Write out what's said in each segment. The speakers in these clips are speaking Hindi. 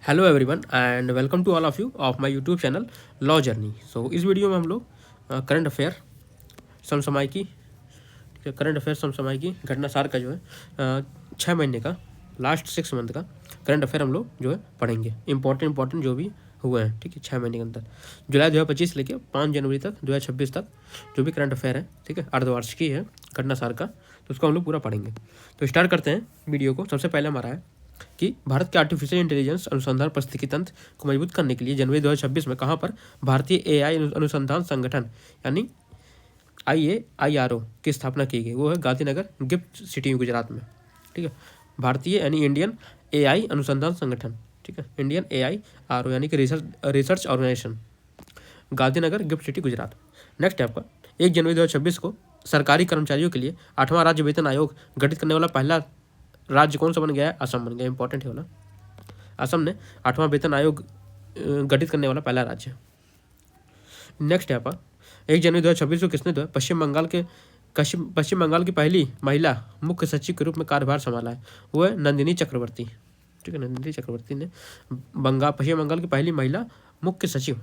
Hello everyone and welcome to all of you of my YouTube channel law journey. So इस वीडियो में हम लोग करंट अफेयर समसामयिकी ठीक है, करंट अफेयर समसामयिकी घटना सार का जो है 6 महीने का लास्ट 6 मंथ का करंट अफेयर हम लोग जो है पढ़ेंगे। इंपॉर्टेंट जो भी हुए हैं, ठीक है, 6 महीने के अंदर जुलाई 2025 लेके 5 जनवरी तक 2026 तक जो भी करंट अफेयर है, ठीक है, अर्धवार्षिकी है घटना सार का, तो उसको हम लोग पूरा पढ़ेंगे। तो स्टार्ट करते हैं वीडियो को। सबसे पहले हमारा है कि भारत के आर्टिफिशियल इंटेलिजेंस अनुसंधान पारिस्थितिकी तंत्र को मजबूत करने के लिए जनवरी 2026 में कहाँ पर भारतीय एआई अनुसंधान संगठन यानी IAIRO की स्थापना की गई। वो है गांधीनगर गिफ्ट सिटी गुजरात में, ठीक है। भारतीय यानी इंडियन एआई अनुसंधान संगठन, ठीक है, इंडियन AIRO यानी कि research organisation, Gandhinagar gift city Gujarat. Next है आपका 1 जनवरी 2026 को सरकारी कर्मचारियों के लिए 8वां राज्य वेतन आयोग गठित करने वाला पहला राज्य कौन सा बन गया है? असम बन गया। इंपॉर्टेंट है वाला, असम ने 8वां वेतन आयोग गठित करने वाला पहला राज्य। नेक्स्ट है आपका 1 जनवरी 2026 को किसने जो पश्चिम बंगाल की पहली महिला मुख्य सचिव के रूप में कार्यभार संभाला है? वो है नंदिनी चक्रवर्ती, ठीक है, नंदिनी चक्रवर्ती ने पश्चिम बंगाल की पहली महिला मुख्य सचिव।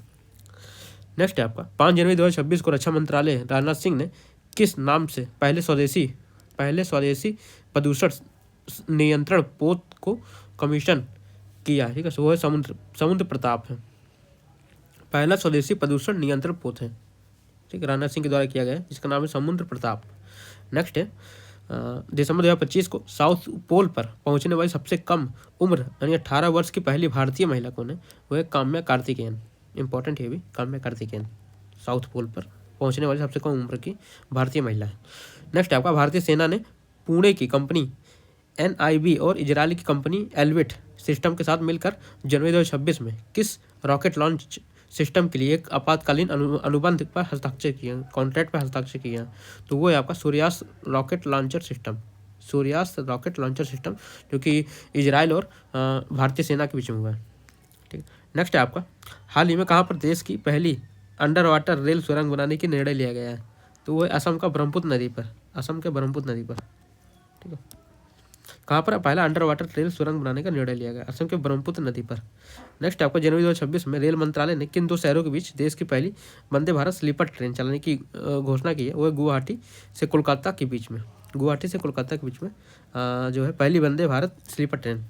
नेक्स्ट है आपका 5 जनवरी 2026 को रक्षा मंत्रालय राजनाथ सिंह ने किस नाम से पहले स्वदेशी प्रदूषण नियंत्रण पोत को कमीशन किया, ठीक है। वो है समुद्र प्रताप है, पहला स्वदेशी प्रदूषण नियंत्रण पोत है, ठीक है, राजनाथ सिंह के द्वारा किया गया है, जिसका नाम है समुद्र प्रताप। नेक्स्ट है दिसंबर 2025 को साउथ पोल पर पहुंचने वाली सबसे कम उम्र यानी 18 वर्ष की पहली भारतीय महिला कौन है? वो है काम्या कार्तिकेयन। इंपॉर्टेंट है भी, काम्या कार्तिकेयन साउथ पोल पर पहुंचने वाली सबसे कम उम्र की भारतीय महिला है। नेक्स्ट है आपका भारतीय सेना ने पुणे की कंपनी NIB और इजरायल की कंपनी एल्विट सिस्टम के साथ मिलकर जनवरी 2026 में किस रॉकेट लॉन्च सिस्टम के लिए एक आपातकालीन अनुबंध पर हस्ताक्षर किया, कॉन्ट्रैक्ट पर हस्ताक्षर किया? तो वो है आपका सूर्यास्त रॉकेट लॉन्चर सिस्टम, जो कि इजरायल और भारतीय सेना के बीच में हुआ है, ठीक है। नेक्स्ट है आपका हाल ही में कहाँ पर देश की पहली अंडर वाटर रेल सुरंग बनाने की निर्णय लिया गया है? तो वो है असम के ब्रह्मपुत्र नदी पर, ठीक है। कहाँ पर पहला अंडर वाटर रेल सुरंग बनाने का निर्णय लिया गया? असम के ब्रह्मपुत्र नदी पर। नेक्स्ट आपको जनवरी 2026 में रेल मंत्रालय ने किन दो शहरों के बीच देश की पहली वंदे भारत स्लीपर ट्रेन चलाने की घोषणा की है? वो है गुवाहाटी से कोलकाता के बीच में, जो है पहली Vande Bharat sleeper train.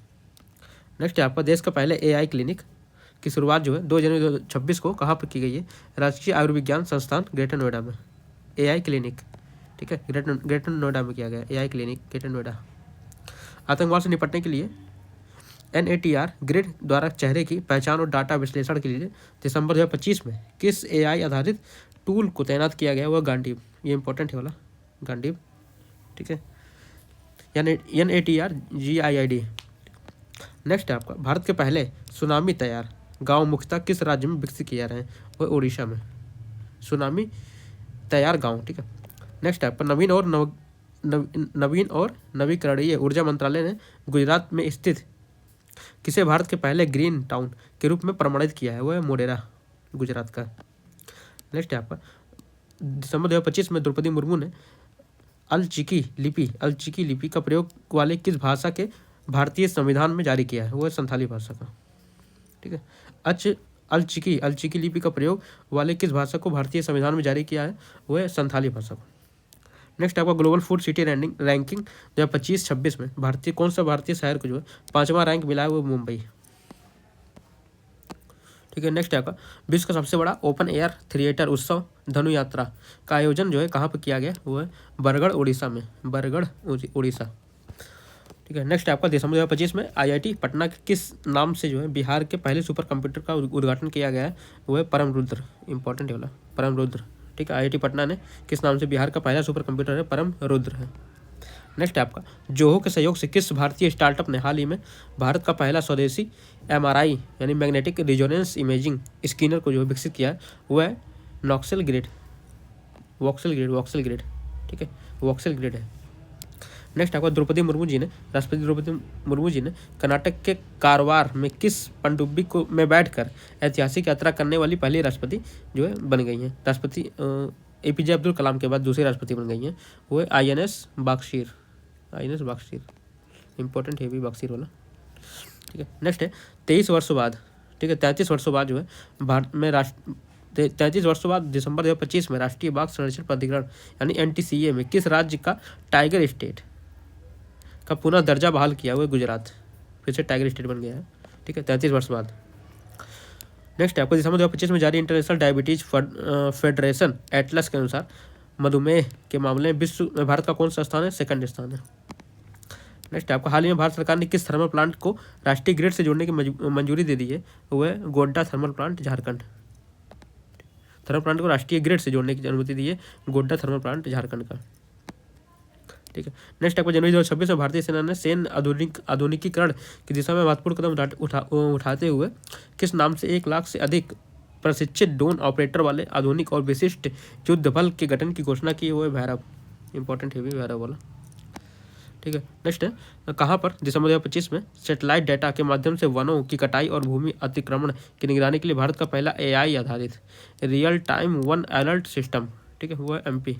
Next है आपका देश का पहले AI क्लिनिक की शुरुआत जो है 2 जनवरी 2026 को कहाँ पर की गई है? राष्ट्रीय आयुर्विज्ञान संस्थान ग्रेटर नोएडा में, AI क्लिनिक, ठीक है, ग्रेटर नोएडा में किया गया AI क्लिनिक ग्रेटर नोएडा। आतंकवाद से निपटने के लिए NATR ग्रिड द्वारा चेहरे की पहचान और डाटा विश्लेषण के लिए दिसंबर 2025 में किस AI आधारित टूल को तैनात किया गया? वह गांडीव। ये इंपॉर्टेंट है वाला, गांडीव, ठीक है, NATR GIID। नेक्स्ट है आपका भारत के पहले सुनामी तैयार गांव मुख्यतः किस राज्य में विकसित किया रहे हैं? वह उड़ीसा में, सुनामी तैयार गांव, ठीक है। नेक्स्ट है आपका नवीन और नवीकरणीय ऊर्जा मंत्रालय ने गुजरात में स्थित किसे भारत के पहले ग्रीन टाउन के रूप में प्रमाणित किया है? वो है मोडेरा, गुजरात का। नेक्स्ट है आपका दिसंबर 2025 में द्रौपदी मुर्मू ने अलचिकी लिपि का प्रयोग वाले किस भाषा के भारतीय संविधान में जारी किया है? वो है संथाली भाषा का, ठीक है। अलचिकी लिपि का प्रयोग वाले किस भाषा को भारतीय संविधान में जारी किया है? वो है संथाली भाषा को। नेक्स्ट आपका ग्लोबल फूड सिटी रैंकिंग 2025-26 में कौन सा भारतीय शहर को जो है 5वां रैंक मिला है? वो मुंबई, ठीक है। नेक्स्ट आपका विश्व का सबसे बड़ा ओपन एयर थिएटर उत्सव धनु यात्रा का आयोजन जो है कहाँ पर किया गया? वो है बरगढ़ उड़ीसा में, ठीक है। नेक्स्ट आपका दिसंबर 2025 में IIT पटना के किस नाम से जो है बिहार के पहले सुपर कंप्यूटर का उद्घाटन किया गया है? वो है परम रुद्र। इंपॉर्टेंट है वाला, परम रुद्र, ठीक है। IIT पटना ने किस नाम से बिहार का पहला सुपर कंप्यूटर है? परम रुद्र है। नेक्स्ट आपका जोहो के सहयोग से किस भारतीय स्टार्टअप ने हाल ही में भारत का पहला स्वदेशी MRI यानी मैग्नेटिक रिजोनेंस इमेजिंग स्कैनर को जो विकसित किया है? वो है वॉक्सेल ग्रिड, ठीक है, वॉक्सेल ग्रिड है। नेक्स्ट आपका राष्ट्रपति द्रौपदी मुर्मू जी ने कर्नाटक के कारवार में किस पनडुब्बी में बैठकर ऐतिहासिक यात्रा करने वाली पहली राष्ट्रपति जो है बन गई हैं? राष्ट्रपति APJ अब्दुल कलाम के बाद दूसरी राष्ट्रपति बन गई हैं। वो है INS बख्शी, इंपॉर्टेंट है भी बख्शी वाला। ठीक है। नेक्स्ट है 23 वर्षों बाद, ठीक है, 33 वर्षों बाद जो है भारत में 33 वर्षों बाद दिसंबर 2025 में राष्ट्रीय बाघ संरक्षण प्राधिकरण यानी NTCA में किस राज्य का टाइगर स्टेट का पुनः दर्जा बहाल किया हुआ है? गुजरात फिर से टाइगर स्टेट बन गया है। ठीक है, 33 वर्ष बाद। नेक्स्ट है आपको दिसंबर 2025 में जारी इंटरनेशनल डायबिटीज फेडरेशन एटलस के अनुसार मधुमेह के मामले में विश्व में भारत का कौन सा स्थान है? सेकंड स्थान है। नेक्स्ट है आपको हाल ही में भारत सरकार ने किस थर्मल प्लांट को राष्ट्रीय ग्रिड से जोड़ने की मंजूरी दे दी है? वो है Godda thermal plant, Jharkhand. Thermal plant को राष्ट्रीय ग्रिड से जोड़ने की अनुमति दी है गोड्डा थर्मल प्लांट, झारखंड का। ठीक है। नेक्स्ट आपको जनवरी 2026 में भारतीय सेना ने सैन्य आधुनिकीकरण की दिशा में महत्वपूर्ण कदम उठाते हुए किस नाम से 1 लाख से अधिक प्रशिक्षित ड्रोन ऑपरेटर वाले आधुनिक और विशिष्ट युद्ध बल के गठन की घोषणा की? वो है भैरव, इंपॉर्टेंट है भी भैरव वाला। ठीक है। नेक्स्ट है कहाँ पर दिसंबर 2025 में सैटेलाइट डेटा के माध्यम से वनों की कटाई और भूमि अतिक्रमण की निगरानी के लिए भारत का पहला AI आधारित real time one alert system, ठीक है, वो है MP,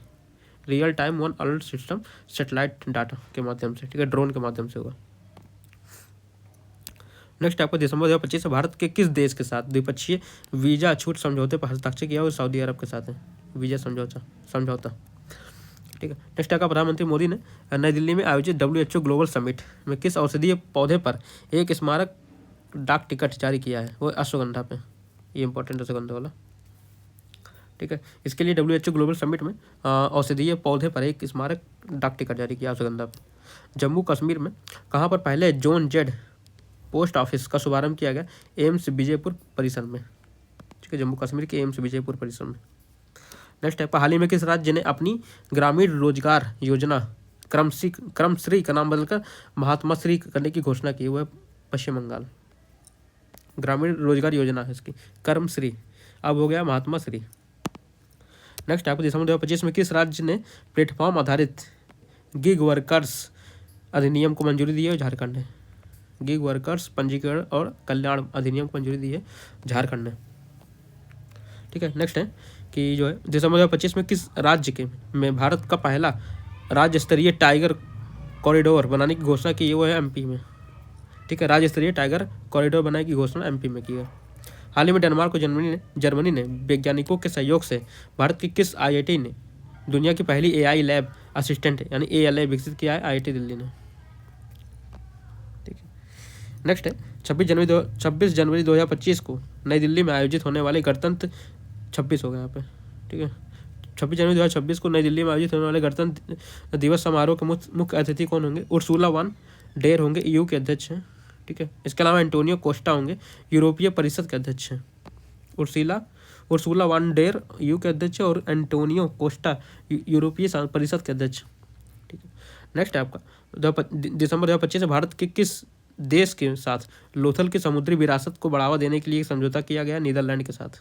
real time one alert system satellite data के माध्यम से, ठीक है, ड्रोन के माध्यम से होगा। नेक्स्ट आपको दिसंबर 2025 में भारत के किस देश के साथ द्विपक्षीय वीजा छूट समझौते पर हस्ताक्षर किया? वो सऊदी अरब के साथ है वीजा समझौता। ठीक है। नेक्स्ट आपका प्रधानमंत्री मोदी ने नई दिल्ली में आयोजित WHO ग्लोबल समिट में किस औषधीय पौधे पर एक स्मारक डाक टिकट जारी किया है? वो अश्वगंधा पे, ये इंपॉर्टेंट अश्वगंधा वाला। ठीक है। इसके लिए WHO ग्लोबल समिट में औषधीय पौधे पर एक स्मारक डाक टिकट जारी किया अश्वगंधा पे। जम्मू कश्मीर में कहाँ पर पहले जोन जेड पोस्ट ऑफिस का शुभारंभ किया गया? एम्स विजयपुर परिसर में। ठीक है, जम्मू कश्मीर के एम्स विजयपुर परिसर में। नेक्स्ट है हाल ही में किस राज्य ने अपनी ग्रामीण रोजगार योजना क्रमश्री का नाम बदलकर महात्मा श्री करने की घोषणा की? वह पश्चिम बंगाल। ग्रामीण रोजगार योजना है इसकी कर्मश्री, अब हो गया महात्मा श्री। नेक्स्ट आपको दिसंबर 2025 में किस राज्य ने प्लेटफॉर्म आधारित गिग वर्कर्स अधिनियम को मंजूरी दी है? झारखंड ने। गिग वर्कर्स पंजीकरण और कल्याण अधिनियम को मंजूरी दी है झारखंड ने। ठीक है। नेक्स्ट है कि जो है दिसंबर 2025 में किस राज्य के में भारत का पहला राज्य स्तरीय टाइगर कॉरिडोर बनाने की घोषणा की? वो है MP में। ठीक है, राज्य स्तरीय टाइगर कॉरिडोर बनाने की घोषणा MP में की है। हाल ही में डेनमार्क और जर्मनी ने वैज्ञानिकों के सहयोग से भारत की किस IIT ने दुनिया की पहली AI लैब असिस्टेंट यानी ALA विकसित किया है? IIT दिल्ली ने। ठीक है। नेक्स्ट है 26 जनवरी 2025 को नई दिल्ली में आयोजित होने वाले गणतंत्र 26 हो गया यहाँ पे। ठीक है, 26 जनवरी 2026 को नई दिल्ली में आयोजित होने वाले गणतंत्र दिवस समारोह के मुख्य अतिथि कौन होंगे? उर्सुला वान डेर होंगे, EU के अध्यक्ष हैं। ठीक है, इसके अलावा एंटोनियो कोस्टा होंगे, यूरोपीय परिषद के अध्यक्ष हैं। उर्सुला वान डेर EU के अध्यक्ष और एंटोनियो कोस्टा यूरोपीय परिषद के अध्यक्ष। ठीक है। नेक्स्ट है आपका दिसंबर 2025 में भारत के किस देश के साथ लोथल की समुद्री विरासत को बढ़ावा देने के लिए समझौता किया गया? नीदरलैंड के साथ।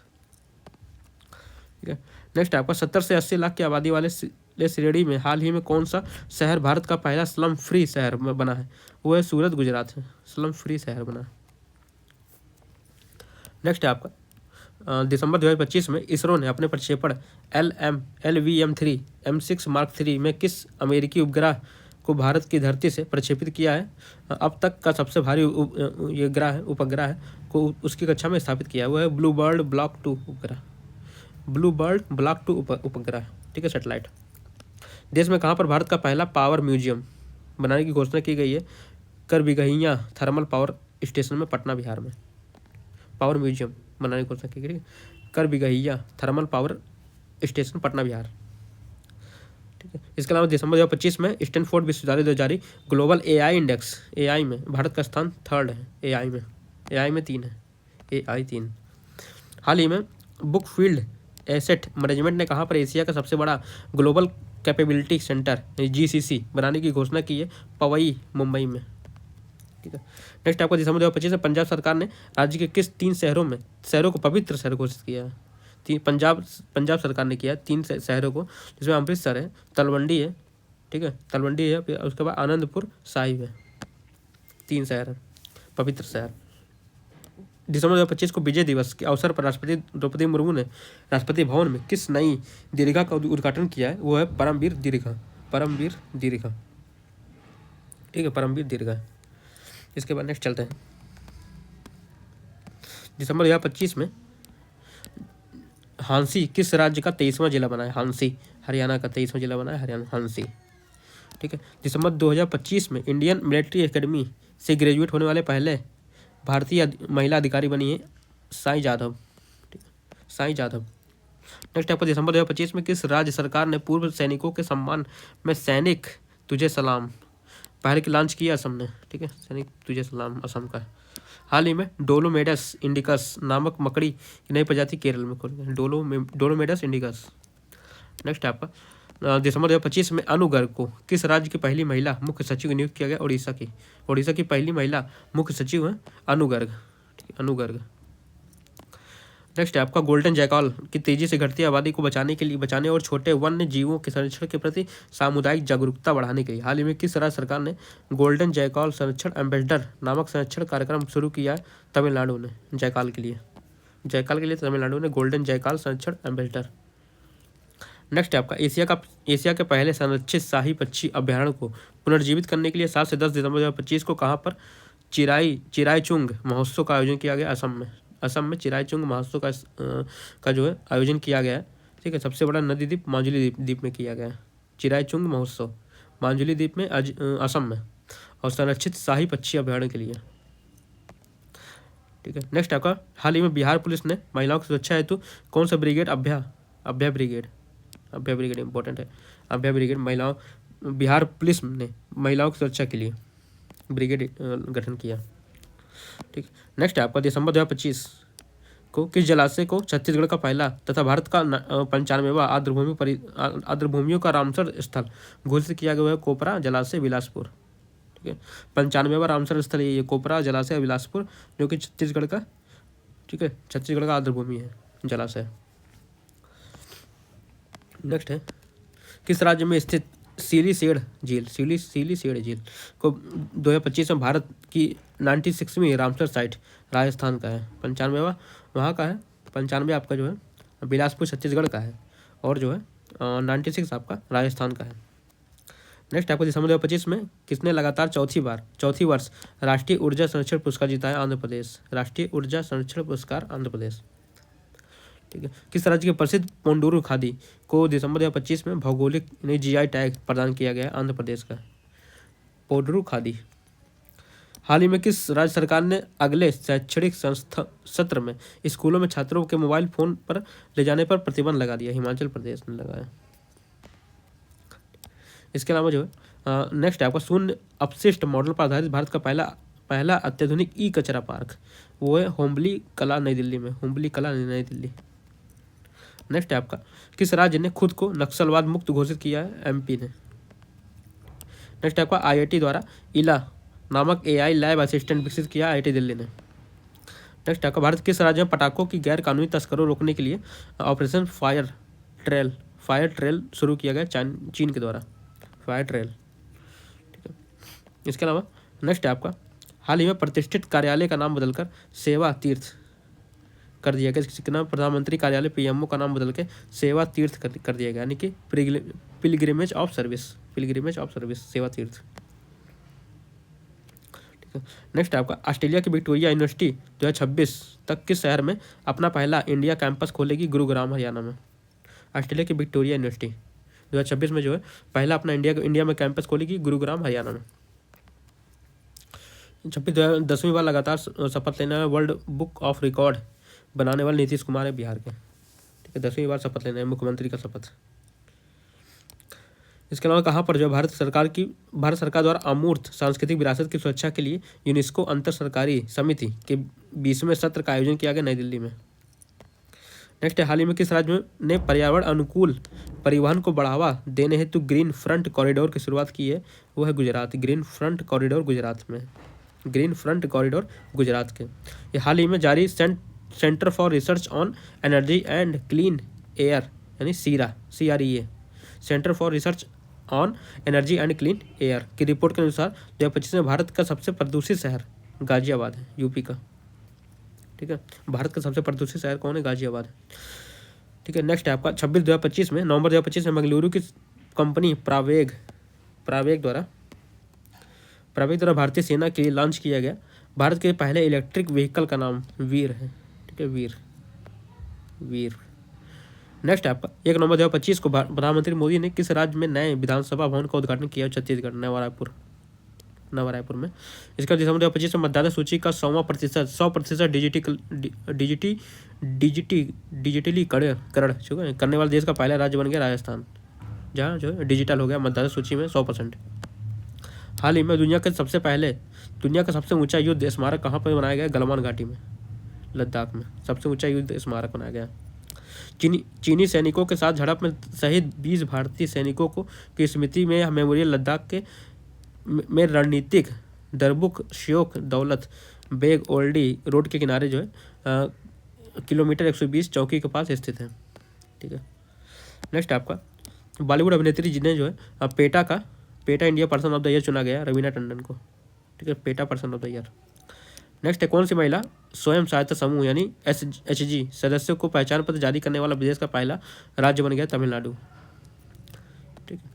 ठीक है। नेक्स्ट आपका 70 से 80 लाख की आबादी वाले श्रेणी में हाल ही में कौन सा शहर भारत का पहला स्लम फ्री शहर बना है? वो है सूरत, गुजरात है, स्लम फ्री शहर बना है। नेक्स्ट है आपका दिसंबर 2025 में इसरो ने अपने प्रक्षेपण LVM-3 M6 Mark 3 में किस अमेरिकी उपग्रह को भारत की धरती से प्रक्षेपित किया है? अब तक का सबसे भारी उपग्रह है को उसकी कक्षा में स्थापित किया है। वो है ब्लूबर्ड ब्लॉक 2 उपग्रह, ब्लूबर्ड ब्लॉक 2 उपग्रह। ठीक है, सैटेलाइट। देश में कहाँ पर भारत का पहला पावर म्यूजियम बनाने की घोषणा की गई है? करबिगहिया थर्मल पावर स्टेशन में, पटना बिहार में पावर म्यूजियम बनाने की घोषणा की गई है। करबिगहिया thermal power station, Patna Bihar. ठीक है। इसके अलावा दिसंबर 2025 में स्टैनफोर्ड विश्वविद्यालय द्वारा जारी ग्लोबल AI इंडेक्स AI में भारत का स्थान 3rd है। AI में 3 है, AI 3। हाल ही में बुकफील्ड एसेट मैनेजमेंट ने कहाँ पर एशिया का सबसे बड़ा ग्लोबल कैपेबिलिटी सेंटर GCC बनाने की घोषणा की है? पवई, मुंबई में। ठीक है। नेक्स्ट आपको दिसंबर 2025 में पंजाब सरकार ने राज्य के किस 3 शहरों को पवित्र शहर घोषित किया है? पंजाब सरकार ने किया 3 शहरों को, जिसमें अमृतसर है, तलवंडी है, ठीक है, तलवंडी है, फिर उसके बाद आनंदपुर साहिब है। 3 शहर है पवित्र शहर। दिसंबर 2025 को विजय दिवस के अवसर पर राष्ट्रपति द्रौपदी मुर्मू ने राष्ट्रपति भवन में किस नई दीर्घा का उद्घाटन किया है? वो है परमवीर दीर्घा। ठीक है, परमवीर दीर्घा। इसके बाद नेक्स्ट चलते हैं दिसंबर 2025 में हांसी किस राज्य का 23वां जिला बना है? हांसी हरियाणा का 23वां जिला बना है, हरियाणा हांसी। ठीक है। दिसंबर 2025 में इंडियन मिलिट्री एकेडमी से ग्रेजुएट होने वाले पहले भारतीय महिला अधिकारी बनी है साई जाधव। साई जाधव। नेक्स्ट आपको दिसंबर 2025 में किस राज्य सरकार ने पूर्व सैनिकों के सम्मान में सैनिक तुझे सलाम पहल की लॉन्च किया? असम ने। ठीक है, सैनिक तुझे सलाम असम का। हाल ही में डोलोमेडस इंडिकस नामक मकड़ी की नई प्रजाति केरल में खोली गई। डोलोमेडस इंडिकस। नेक्स्ट आपका दिसंबर 2025 में अनु गर्ग को किस राज्य की पहली महिला मुख्य सचिव नियुक्त किया गया? उड़ीसा की पहली महिला मुख्य सचिव है अनु गर्ग। अनु गर्ग। नेक्स्ट है आपका गोल्डन जैकॉल की तेजी से घटती आबादी को बचाने और छोटे वन्य जीवों के संरक्षण के प्रति सामुदायिक जागरूकता बढ़ाने के लिए हाल ही में किस राज्य सरकार ने गोल्डन जैकॉल संरक्षण एम्बेसडर नामक संरक्षण कार्यक्रम शुरू किया है? तमिलनाडु ने। जैकॉल के लिए तमिलनाडु ने गोल्डन जैकॉल संरक्षण एम्बेसडर। नेक्स्ट है आपका एशिया के पहले संरक्षित शाही पक्षी अभ्यारण्य को पुनर्जीवित करने के लिए 7 से 10 दिसंबर 2025 को कहाँ पर चिराईचुंग महोत्सव का आयोजन किया गया? असम में चिराईचुंग महोत्सव का जो है आयोजन किया गया है। ठीक है, सबसे बड़ा नदी द्वीप माजुली द्वीप में किया गया है चिराईचुंग महोत्सव, माजुली द्वीप में असम में, और संरक्षित शाही पक्षी अभ्यारण्य के लिए। ठीक है। नेक्स्ट आपका हाल ही में बिहार पुलिस ने महिलाओं की सुरक्षा हेतु कौन सा ब्रिगेड अभ्या ब्रिगेड इंपॉर्टेंट है। अभ्या ब्रिगेड बिहार पुलिस ने महिलाओं की सुरक्षा के लिए ब्रिगेड गठन किया। ठीक। नेक्स्ट है आपका दिसंबर 2025 को किस जलाशय को छत्तीसगढ़ का पहला तथा भारत का 95वां आर्द्रभूमियों का रामसर स्थल घोषित किया गया है? कोपरा जलाशय बिलासपुर। ठीक है, 95वां रामसर स्थल ये कोपरा जलाशय बिलासपुर जो कि छत्तीसगढ़ का, ठीक है, छत्तीसगढ़ का आर्द्रभूमि है जलाशय। नेक्स्ट है किस राज्य में स्थित सिलीसेड झील को 2025 में भारत की 96वीं रामसर साइट राजस्थान का है? 95वां वहाँ का है। 95 आपका जो है बिलासपुर छत्तीसगढ़ का है, और जो है 96 आपका राजस्थान का है। नेक्स्ट आपको दिसंबर 2025 में किसने लगातार चौथी वर्ष राष्ट्रीय ऊर्जा संरक्षण पुरस्कार जीता है? आंध्र प्रदेश। राष्ट्रीय ऊर्जा संरक्षण पुरस्कार आंध्र प्रदेश। ठीक है। किस राज्य के प्रसिद्ध पोंडुरु खादी को दिसंबर 2025 में भौगोलिक जीआई टैग प्रदान किया गया? आंध्र प्रदेश का पोंडुरु खादी। हाल ही में किस राज्य सरकार ने अगले शैक्षणिक सत्र में स्कूलों में छात्रों के मोबाइल फोन पर ले जाने पर प्रतिबंध लगा दिया? हिमाचल प्रदेश ने लगाया। इसके अलावा जो है नेक्स्ट है आपका शून्य अपशिष्ट मॉडल पर आधारित भारत का पहला अत्याधुनिक ई कचरा पार्क वो है हुम्बली कला नई दिल्ली। नेक्स्ट है आपका किस राज्य ने खुद को नक्सलवाद मुक्त घोषित किया है? एमपी ने। नेक्स्ट है आपका आईआईटी द्वारा इला नामक एआई लैब असिस्टेंट विकसित किया आईआईटी दिल्ली ने। नेक्स्ट आपका भारत किस राज्य में पटाखों की गैर कानूनी तस्करों रोकने के लिए ऑपरेशन फायर ट्रेल शुरू किया गया? चीन के द्वारा फायर ट्रेल। ठीक है। इसके अलावा नेक्स्ट है आपका हाल ही में प्रतिष्ठित कार्यालय का नाम बदलकर सेवा तीर्थ कर दिया गया। इसके नाम प्रधानमंत्री कार्यालय पीएमओ का नाम बदल के सेवा तीर्थ कर दिया गया, यानी कि पिलग्रिमेज ऑफ सर्विस सेवा तीर्थ। ठीक है। नेक्स्ट आपका ऑस्ट्रेलिया की विक्टोरिया यूनिवर्सिटी 2026 तक किस शहर में अपना पहला इंडिया कैंपस खोलेगी? गुरुग्राम हरियाणा में। ऑस्ट्रेलिया की विक्टोरिया यूनिवर्सिटी 2026 में जो है पहला अपना इंडिया में कैंपस खोलेगी गुरुग्राम हरियाणा में। 10वीं बार लगातार शपथ लेना है वर्ल्ड बुक ऑफ रिकॉर्ड बनाने वाले नीतीश कुमार है बिहार के। ठीक है, 10वीं बार शपथ लेना है मुख्यमंत्री का शपथ। इसके अलावा कहाँ पर जो है भारत सरकार द्वारा अमूर्त सांस्कृतिक विरासत की सुरक्षा के लिए यूनेस्को अंतर सरकारी समिति के 20वें सत्र का आयोजन किया गया नई दिल्ली में। नेक्स्ट है हाल ही में किस राज्य ने पर्यावरण अनुकूल परिवहन को बढ़ावा देने हेतु ग्रीन फ्रंट कॉरिडोर की शुरुआत की है? वो है Gujarat. Green front corridor Gujarat के। ये हाल ही में जारी centre for research on energy and clean air यानी CREA centre for research on energy and clean air की रिपोर्ट के अनुसार 2025 में भारत का सबसे प्रदूषित शहर गाजियाबाद है, यूपी का। ठीक है, भारत का सबसे प्रदूषित शहर कौन है? गाजियाबाद। ठीक है। नेक्स्ट है आपका नवंबर 2025 में मंगलुरु की कंपनी प्रावेग द्वारा भारतीय सेना के लिए लॉन्च किया गया भारत के पहले इलेक्ट्रिक व्हीकल का नाम वीर है। ठीक है, वीर वीर। नेक्स्ट है आपका 1 नवंबर 2025 को प्रधानमंत्री मोदी ने किस राज्य में नए विधानसभा भवन का उद्घाटन किया? छत्तीसगढ़, नवा रायपुर में। इसका दिसंबर 2025 में मतदाता सूची का 100% डिजिटलीकरण करने वाला देश का पहला राज्य बन गया राजस्थान, जहाँ जो है डिजिटल हो गया मतदाता सूची में 100%। हाल ही में दुनिया का सबसे ऊंचा युद्ध स्मारक कहाँ पर बनाया गया? गलवान घाटी में, लद्दाख में सबसे ऊंचा युद्ध स्मारक बनाया गया। चीनी सैनिकों के साथ झड़प में शहीद 20 भारतीय सैनिकों की स्मृति में मेमोरियल लद्दाख के में रणनीतिक दरबुक श्योक दौलत बेग ओल्डी रोड के किनारे जो है किलोमीटर 120 चौकी के पास स्थित है। ठीक है। नेक्स्ट आपका बॉलीवुड अभिनेत्री जिन्हें जो है PETA India person of the year चुना गया, रवीना टंडन को। ठीक है, PETA person of the year. Next है कौन सी महिला स्वयं सहायता समूह यानी SHG सदस्यों को पहचान पत्र जारी करने वाला प्रदेश का पहला राज्य बन गया? तमिलनाडु। ठीक है,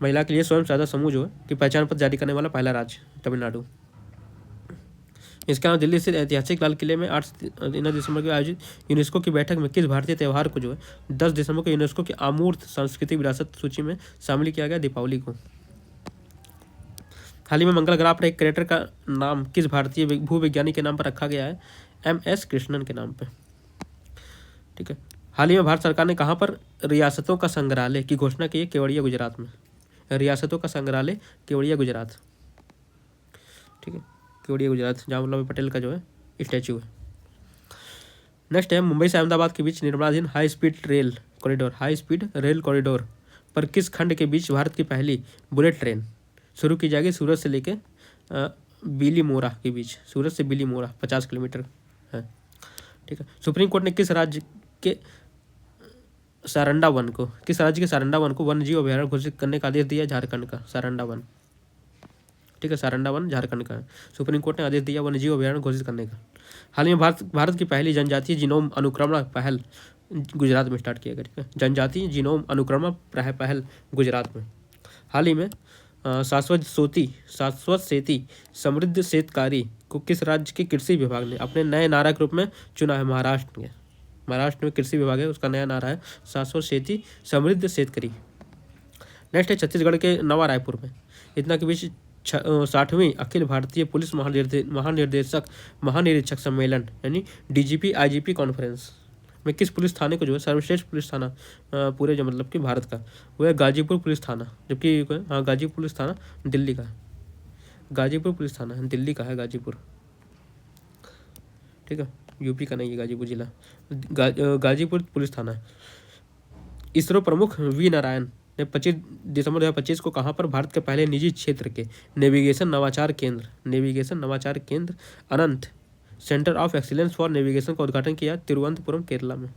महिला के लिए स्वयं सहायता समूह जो है कि पहचान पत्र जारी करने वाला पहला राज्य तमिलनाडु। इसके अलावा दिल्ली स्थित ऐतिहासिक लाल किले में 8 दिसंबर को आयोजित यूनेस्को की बैठक में किस भारतीय त्यौहार को जो है 10 दिसंबर को यूनेस्को की अमूर्त सांस्कृतिक विरासत सूची में शामिल किया गया? दीपावली को। हाल ही में मंगल ग्रह पर एक क्रेटर का नाम किस भारतीय भूविज्ञानी के नाम पर रखा गया है? MS कृष्णन के नाम पर। ठीक है। हाल ही में भारत सरकार ने कहाँ पर रियासतों का संग्रहालय की घोषणा की है? केवड़िया, गुजरात में। रियासतों का संग्रहालय केवड़िया, गुजरात। ठीक है, केवड़िया, गुजरात, जहाँ वल्लभ भाई पटेल का जो है स्टैचू है। नेक्स्ट है मुंबई से अहमदाबाद के बीच निर्माणाधीन हाई स्पीड रेल कॉरिडोर पर किस खंड के बीच भारत की पहली बुलेट ट्रेन शुरू की जाएगी? सूरत से लेके बिलीमोरा के बीच, सूरत से बिलीमोरा 50 किलोमीटर है। ठीक है। सुप्रीम कोर्ट ने किस राज्य के सारंडा वन को वन्यजीव अभयारण्य घोषित करने का आदेश दिया? झारखंड का सारंडा वन। ठीक है, सारंडा वन झारखंड का है। सुप्रीम कोर्ट ने आदेश दिया वन्यजीव अभयारण्य घोषित करने का। हाल ही में भारत की पहली जनजातीय जीनोम अनुक्रमण पहल गुजरात में स्टार्ट किया गया। ठीक है, जनजातीय जीनोम अनुक्रमण पहल गुजरात में। हाल ही में शाश्वत सेती समृद्ध शेतकारी को किस राज्य के कृषि विभाग ने अपने नए नारा के रूप में चुना है? महाराष्ट्र में कृषि विभाग है, उसका नया नारा है शाश्वत सेती समृद्ध शेतकारी। नेक्स्ट है छत्तीसगढ़ के नवा रायपुर में इतना के बीच 60वीं अखिल भारतीय पुलिस महानिरीक्षक सम्मेलन यानी DGP IGP कॉन्फ्रेंस में किस पुलिस थाने को जो है सर्वश्रेष्ठ पुलिस थाना पूरे जो मतलब कि भारत का वो है गाजीपुर पुलिस थाना, जबकि हाँ गाजीपुर पुलिस थाना दिल्ली का है। गाजीपुर पुलिस थाना दिल्ली का है, गाजीपुर। ठीक है, यूपी का नहीं है गाजीपुर जिला, गाजीपुर पुलिस थाना। इसरो प्रमुख V नारायण ने 25 दिसंबर 2025 को कहाँ पर भारत के पहले निजी क्षेत्र के नेविगेशन नवाचार केंद्र Anant centre of excellence for navigation का उद्घाटन किया? तिरुवनंतपुरम, केरला में।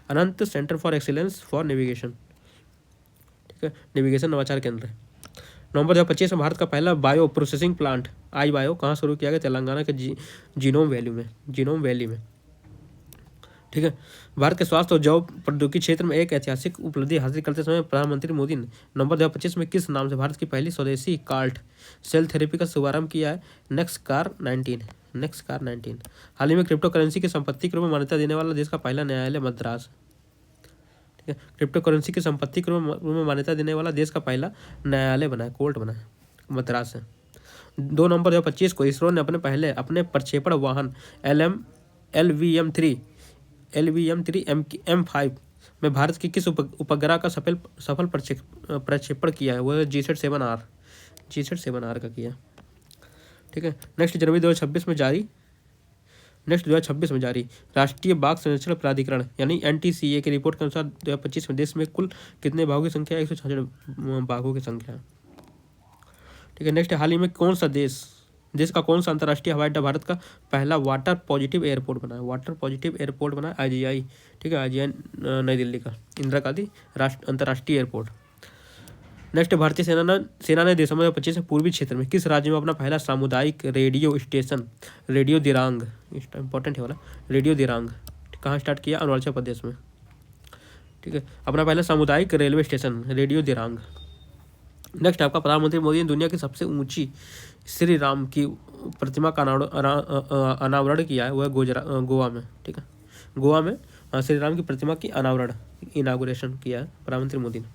Anant centre for excellence for navigation, ठीक है, नेविगेशन नवाचार केंद्र। नवंबर 2025 में भारत का पहला बायो प्रोसेसिंग प्लांट iBio कहाँ शुरू किया गया? तेलंगाना के जीनोम वैली में। ठीक है, भारत के स्वास्थ्य और जैव प्रौद्योगिकी क्षेत्र में एक ऐतिहासिक उपलब्धि हासिल करते समय प्रधानमंत्री मोदी ने नवंबर 2025 में किस नाम से भारत की पहली स्वदेशी कार्ट सेल थेरेपी का शुभारंभ किया है? नेक्सकार 19। हाल ही में क्रिप्टो करेंसी की संपत्ति के रूप में मान्यता देने वाला देश का पहला न्यायालय मद्रास। ठीक है, क्रिप्टो करेंसी की संपत्ति के रूप में मान्यता देने वाला देश का पहला न्यायालय बना है, कोर्ट बना है, मद्रास है। 2 नवंबर 2025 को इसरो ने अपने प्रक्षेपण वाहन LVM-3 M5 में भारत की किस उपग्रह का सफल प्रक्षेपण किया है? वो है GSAT-7R का किया। ठीक है, नेक्स्ट जनवरी 2026 में जारी राष्ट्रीय बाघ संरक्षण प्राधिकरण यानी NTCA की रिपोर्ट के अनुसार 2025 में देश में कुल कितने बाघों की संख्या? 166 बाघों की संख्या। ठीक है, नेक्स्ट हाल ही में कौन सा देश का कौन सा अंतर्राष्ट्रीय हवाई अड्डा भारत का पहला वाटर पॉजिटिव एयरपोर्ट बना है? IGI। ठीक है, IGI नई दिल्ली का इंदिरा गांधी अंतर्राष्ट्रीय एयरपोर्ट। नेक्स्ट भारतीय सेना ने दिसंबर 2025 से पूर्वी क्षेत्र में किस राज्य में अपना पहला सामुदायिक radio station radio Dirang, important है वाला, रेडियो दिरांग कहाँ स्टार्ट किया? अरुणाचल प्रदेश में। ठीक है, अपना पहला सामुदायिक railway station radio Dirang. Next आपका प्रधानमंत्री मोदी ने दुनिया की सबसे ऊंची श्री राम की प्रतिमा का अनावरण किया है, वह गोवा में। ठीक है, गोवा में श्री राम की प्रतिमा की अनावरण इनागुरेशन किया है प्रधानमंत्री मोदी ने।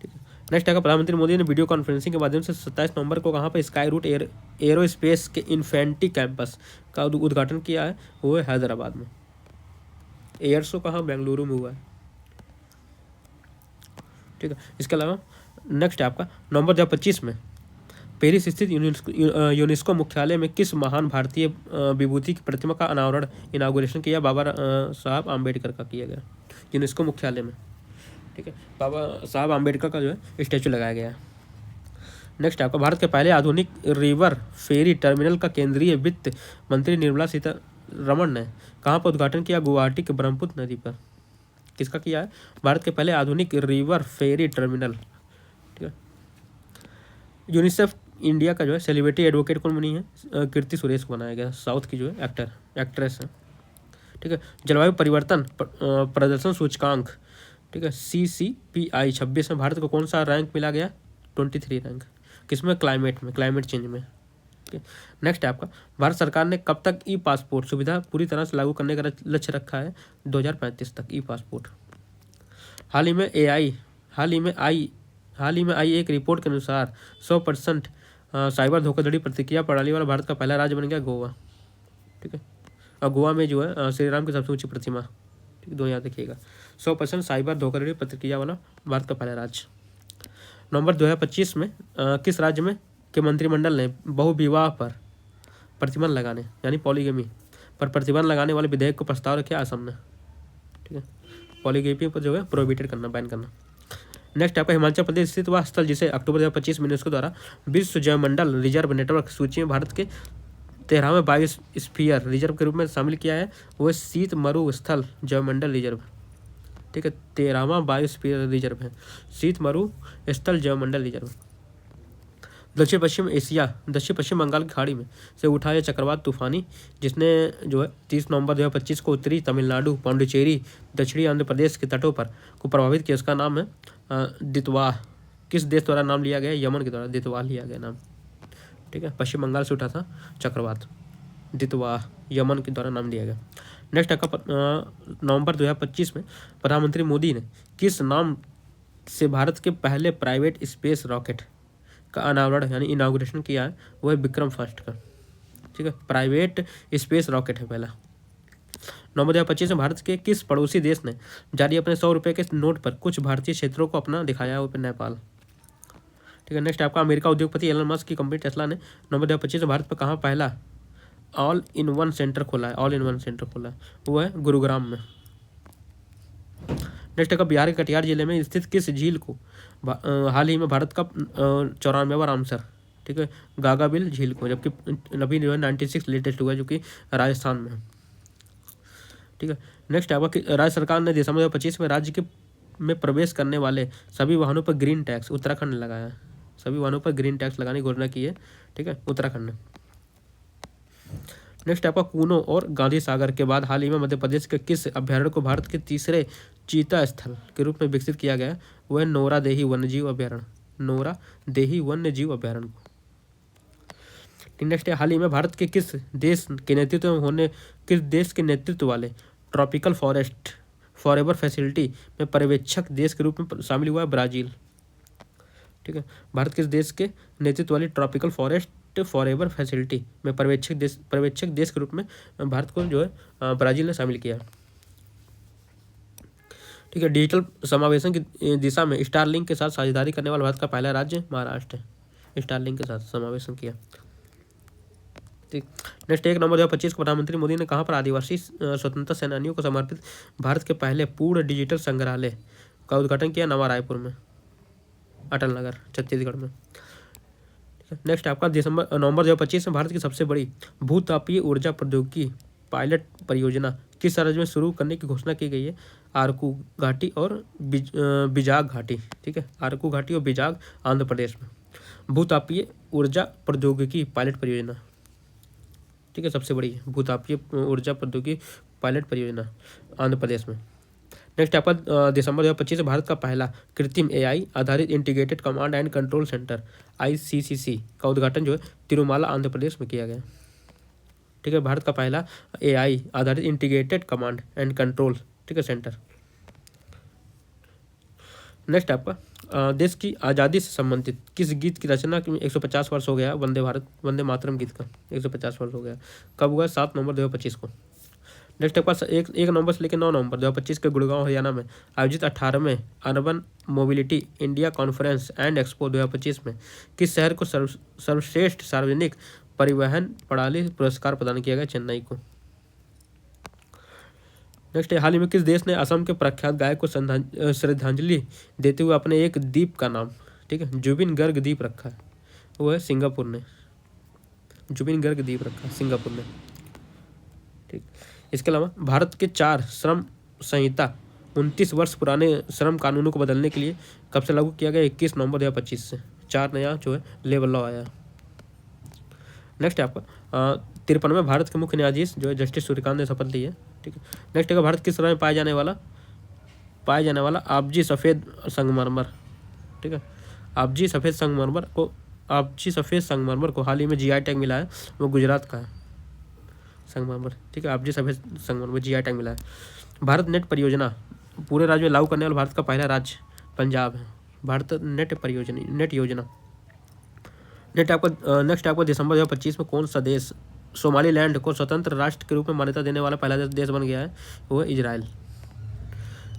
ठीक है, नेक्स्ट आएगा प्रधानमंत्री मोदी ने वीडियो कॉन्फ्रेंसिंग के माध्यम से 27 नवंबर को कहाँ पर स्काई रूट एरोस्पेस के इन्फेंटी कैंपस का उद्घाटन किया है, वो है हैदराबाद में। एयर शो कहाँ, बेंगलुरु में हुआ है। ठीक है, इसके अलावा नेक्स्ट है आपका नवंबर 2025 में पेरिस स्थित यूनेस्को मुख्यालय में किस महान भारतीय विभूति की प्रतिमा का अनावरण इनागुरेशन किया, बाबा साहब आम्बेडकर का किया गया यूनेस्को मुख्यालय में। ठीक है, बाबा साहब आम्बेडकर का जो है स्टैचू लगाया गया है। नेक्स्ट आपका भारत के पहले आधुनिक रिवर फेरी टर्मिनल का केंद्रीय वित्त मंत्री निर्मला सीतारमण ने कहाँ पर उद्घाटन किया, गुवाहाटी के ब्रह्मपुत्र नदी पर। किसका किया है, भारत के पहले आधुनिक रिवर फेरी टर्मिनल। ठीक है, यूनिसेफ इंडिया का जो है सेलिब्रिटी एडवोकेट कौन बनी है, कीर्ति सुरेश को बनाया गया, साउथ की जो है एक्ट्रेस है। ठीक है, जलवायु परिवर्तन प्रदर्शन सूचकांक, ठीक है, CCPI 26 में भारत को कौन सा रैंक मिला गया, 23 रैंक। किसमें, क्लाइमेट चेंज में। ठीक है, नेक्स्ट है आपका भारत सरकार ने कब तक ई पासपोर्ट सुविधा पूरी तरह से लागू करने का लक्ष्य रखा है, 2035 तक ई पासपोर्ट। हाल ही में आई एक रिपोर्ट के अनुसार 100% साइबर धोखाधड़ी प्रतिक्रिया प्रणाली वाला भारत का पहला राज्य बन गया गोवा। ठीक है, और गोवा में जो है श्री राम की सबसे ऊंची प्रतिमा। ठीक, दो याद रखिएगा, 100% साइबर धोखाधड़ी प्रतिक्रिया वाला भारत का पहला राज्य। नवंबर 2025 में किस राज्य में के मंत्रिमंडल ने बहुविवाह पर प्रतिबंध लगाने यानी पॉलीगेमी पर प्रतिबंध लगाने वाले विधेयक को प्रस्ताव रखे, असम ने। ठीक है, पॉलीगेमी पर जो है प्रोहिबिटेड करना, बैन करना। नेक्स्ट आपका हिमाचल प्रदेश स्थित वह स्थल जिसे अक्टूबर 2025 में यूनेस्को द्वारा विश्व जैवमंडल रिजर्व नेटवर्क सूची में भारत के 13वें बायोस्फीयर रिजर्व के रूप में शामिल किया है, वह शीत मरुस्थल जैवमंडल रिजर्व। ठीक है, 13वां बायोस्फीयर रिजर्व है शीत मरुस्थल जैवमंडल रिजर्व। दक्षिण पश्चिम बंगाल की खाड़ी में से उठा यह चक्रवात तूफानी, जिसने जो है 30 नवंबर 2025 को उत्तरी तमिलनाडु, पांडिचेरी, दक्षिणी आंध्र प्रदेश के तटों पर को प्रभावित किया। उसका नाम है दितवाह। किस देश द्वारा नाम लिया गया, यमन के द्वारा दितवाह लिया गया नाम। ठीक है, पश्चिम बंगाल से उठा था चक्रवात दितवाह, यमन के द्वारा नाम लिया गया। नेक्स्ट आपका नवंबर 2025 में प्रधानमंत्री मोदी ने किस नाम से भारत के पहले प्राइवेट स्पेस रॉकेट का अनावरण यानी इनागुरेशन किया है, वो है विक्रम फर्स्ट का। ठीक है, प्राइवेट स्पेस रॉकेट है पहला। नवंबर 2025 में भारत के किस पड़ोसी देश ने जारी अपने 100 रुपये के नोट पर कुछ भारतीय क्षेत्रों को अपना दिखाया, वो पे नेपाल। ठीक है, नेक्स्ट आपका अमेरिका उद्योगपति एलन मस्क की कंपनी टेस्ला ने नवंबर 2025 में भारत पर कहाँ पहला ऑल इन वन सेंटर खोला है, वो है गुरुग्राम में। नेक्स्ट का बिहार के कटिहार जिले में स्थित किस झील को हाल ही में भारत का 94वां रामसर, ठीक है, गागाबिल झील को, जबकि अभी जो है 96 लेटेस्ट हुआ है जो कि राजस्थान में है। ठीक है, नेक्स्ट आपका राज्य सरकार ने दिसंबर 2025 में राज्य के में प्रवेश करने वाले सभी वाहनों पर ग्रीन टैक्स उत्तराखंड ने लगाया है, सभी वाहनों पर ग्रीन टैक्स लगाने की घोषणा की है। ठीक है, उत्तराखंड ने। नेक्स्ट आपका कूनो और गांधी सागर के बाद हाल ही में मध्य प्रदेश के किस अभ्यारण्य को भारत के तीसरे चीता स्थल के रूप में विकसित किया गया, वह नोरा देही वन्यजीव अभ्यारण्य को। नेक्स्ट है हाल ही में भारत के किस देश के नेतृत्व वाले ट्रॉपिकल फॉरेस्ट फॉरएवर फैसिलिटी में पर्यवेक्षक देश के रूप में शामिल हुआ है, ब्राजील। ठीक है, भारत किस देश के नेतृत्व वाली ट्रॉपिकल फॉरेस्ट फॉरएवर फैसिलिटी में पर्यवेक्षक देश के रूप में भारत को जो है ब्राजील ने शामिल किया। ठीक है, डिजिटल समावेशन की दिशा में स्टारलिंक के साथ साझेदारी करने वाला भारत का पहला राज्य महाराष्ट्र है, स्टारलिंक के साथ समावेशन किया। ठीक, नेक्स्ट 1 नवंबर 2025 को प्रधानमंत्री मोदी ने कहाँ पर आदिवासी स्वतंत्रता सेनानियों को समर्पित भारत के पहले पूर्ण डिजिटल संग्रहालय का उद्घाटन किया, नवा रायपुर में, अटल नगर, छत्तीसगढ़ में। नेक्स्ट आपका नवंबर 2025 में भारत की सबसे बड़ी भूतापीय ऊर्जा प्रौद्योगिकी पायलट परियोजना किस राज्य में शुरू करने की घोषणा की गई है, आरकू घाटी और बिजाग घाटी। ठीक है, आरकू घाटी और बिजाग आंध्र प्रदेश में भूतापीय ऊर्जा प्रौद्योगिकी पायलट परियोजना। ठीक है, सबसे बड़ी भूतापीय ऊर्जा प्रौद्योगिकी पायलट परियोजना आंध्र प्रदेश में। नेक्स्ट आपका दिसंबर 2025 भारत का पहला कृत्रिम एआई आधारित integrated command and control centre ICCC का उद्घाटन जो है तिरुमाला आंध्र प्रदेश में किया गया। ठीक है, भारत का पहला एआई आधारित इंटीग्रेटेड कमांड एंड कंट्रोल, ठीक है, सेंटर। नेक्स्ट आपका देश की आज़ादी से संबंधित किस गीत की रचना की 150 वर्ष हो गया वंदे मातरम गीत का 150 वर्ष हो गया। कब हुआ? 7 नवंबर 2025 को। नेक्स्ट आपका 1 नवंबर से लेकर 9 नवंबर 2025 के गुड़गांव हरियाणा में आयोजित 18वें urban mobility India conference and expo 2025 में किस शहर को सर्वश्रेष्ठ सार्वजनिक परिवहन प्रणाली पुरस्कार प्रदान किया गया? चेन्नई को। नेक्स्ट हाल ही में किस देश ने असम के प्रख्यात गायक को श्रद्धांजलि देते हुए अपने एक द्वीप का नाम, ठीक है, जुबिन गर्ग द्वीप रखा है? वो है सिंगापुर ने, जुबिन गर्ग द्वीप रखा है सिंगापुर ने। ठीक, इसके अलावा भारत के 4 श्रम संहिता 29 वर्ष पुराने श्रम कानूनों को बदलने के लिए कब से लागू किया गया? 21 नवंबर 2025 से 4 नया जो है लेबर लॉ आया। नेक्स्ट है आपका 53वें भारत के मुख्य न्यायाधीश जो है जस्टिस सूर्यकांत ने शपथ ली है। ठीक है, नेक्स्ट है भारत किस राज्य में पाया जाने वाला आबजी सफ़ेद संगमरमर, ठीक है, आबजी सफ़ेद संगमरमर को हाल ही में GI टैग मिला है, वो गुजरात का है संगमरमर। ठीक है, आबजी सफ़ेद संगमरमर GI टैग मिला है। भारत नेट परियोजना पूरे राज्य में लागू करने वाला भारत का पहला राज्य पंजाब है। भारत नेट योजना। नेक्स्ट आपको दिसंबर 2025 में कौन सा देश सोमालीलैंड को स्वतंत्र राष्ट्र के रूप में मान्यता देने वाला पहला देश बन गया है? वो है इजराइल।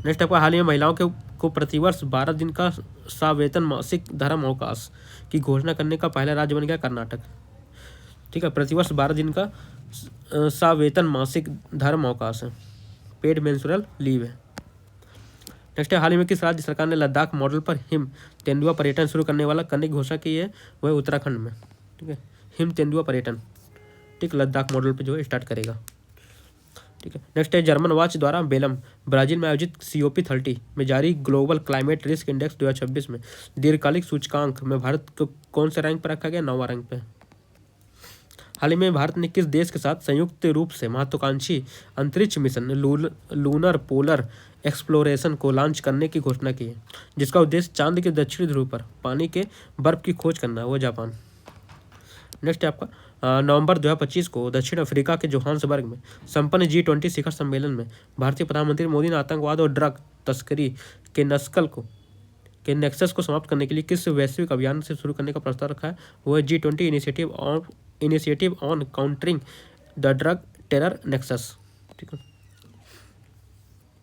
नेक्स्ट आपको हाल ही में महिलाओं को प्रतिवर्ष 12 दिन का सवेतन मासिक धर्म अवकाश की घोषणा करने का पहला राज्य बन गया कर्नाटक। ठीक है, प्रतिवर्ष 12 दिन का सवेतन मासिक धर्म अवकाश है, पेड मेंस्ट्रुअल लीव है। नेक्स्ट है हाल ही में किस राज्य सरकार ने लद्दाख मॉडल पर हिम तेंदुआ पर्यटन शुरू करने की घोषणा की है? वह उत्तराखंड में। ठीक है, हिम तेंदुआ पर्यटन, ठीक, लद्दाख मॉडल पे जो है स्टार्ट करेगा। ठीक है, नेक्स्ट है जर्मन वॉच द्वारा बेलम ब्राजील में आयोजित COP30 में जारी ग्लोबल क्लाइमेट रिस्क इंडेक्स 2026 में दीर्घकालिक सूचकांक में भारत को कौन से रैंक पर रखा गया? 9वां रैंक पे। हाल ही में भारत ने किस देश के साथ संयुक्त रूप से महत्वाकांक्षी अंतरिक्ष मिशन लूनर पोलर एक्सप्लोरेशन को लॉन्च करने की घोषणा की है, जिसका उद्देश्य चांद के दक्षिणी ध्रुव पर पानी के बर्फ की खोज करना है? वो जापान। नेक्स्ट है आपका नवंबर 2025 को दक्षिण अफ्रीका के जोहान्सबर्ग में संपन्न G20 शिखर सम्मेलन में भारतीय प्रधानमंत्री मोदी ने आतंकवाद और ड्रग तस्करी के नेक्सस को समाप्त करने के लिए किस वैश्विक अभियान से शुरू करने का प्रस्ताव रखा है? वो है G20 initiative on countering the drug terror nexus. ठीक है,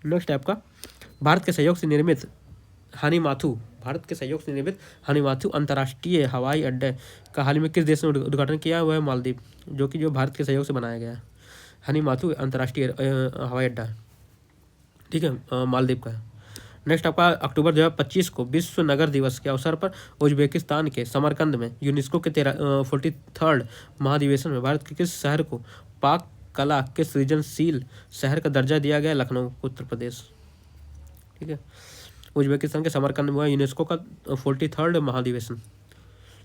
नेक्स्ट है आपका भारत के सहयोग से निर्मित हनीमाथु अंतर्राष्ट्रीय हवाई अड्डे का हाल ही में किस देश ने उद्घाटन किया? वह है मालदीव, जो भारत के सहयोग से बनाया गया है। हनीमाथु अंतर्राष्ट्रीय हवाई अड्डा है, ठीक है, मालदीव का है। नेक्स्ट आपका अक्टूबर 2025 को विश्व नगर दिवस के अवसर पर उज्बेकिस्तान के समरकंद में यूनेस्को के 43rd महाधिवेशन में भारत के किस शहर को पाक कला के सृजनशील शहर का दर्जा दिया गया? लखनऊ, उत्तर प्रदेश। ठीक है, उज्बेकिस्तान के समरकंद में हुआ यूनेस्को का 43rd महाधिवेशन,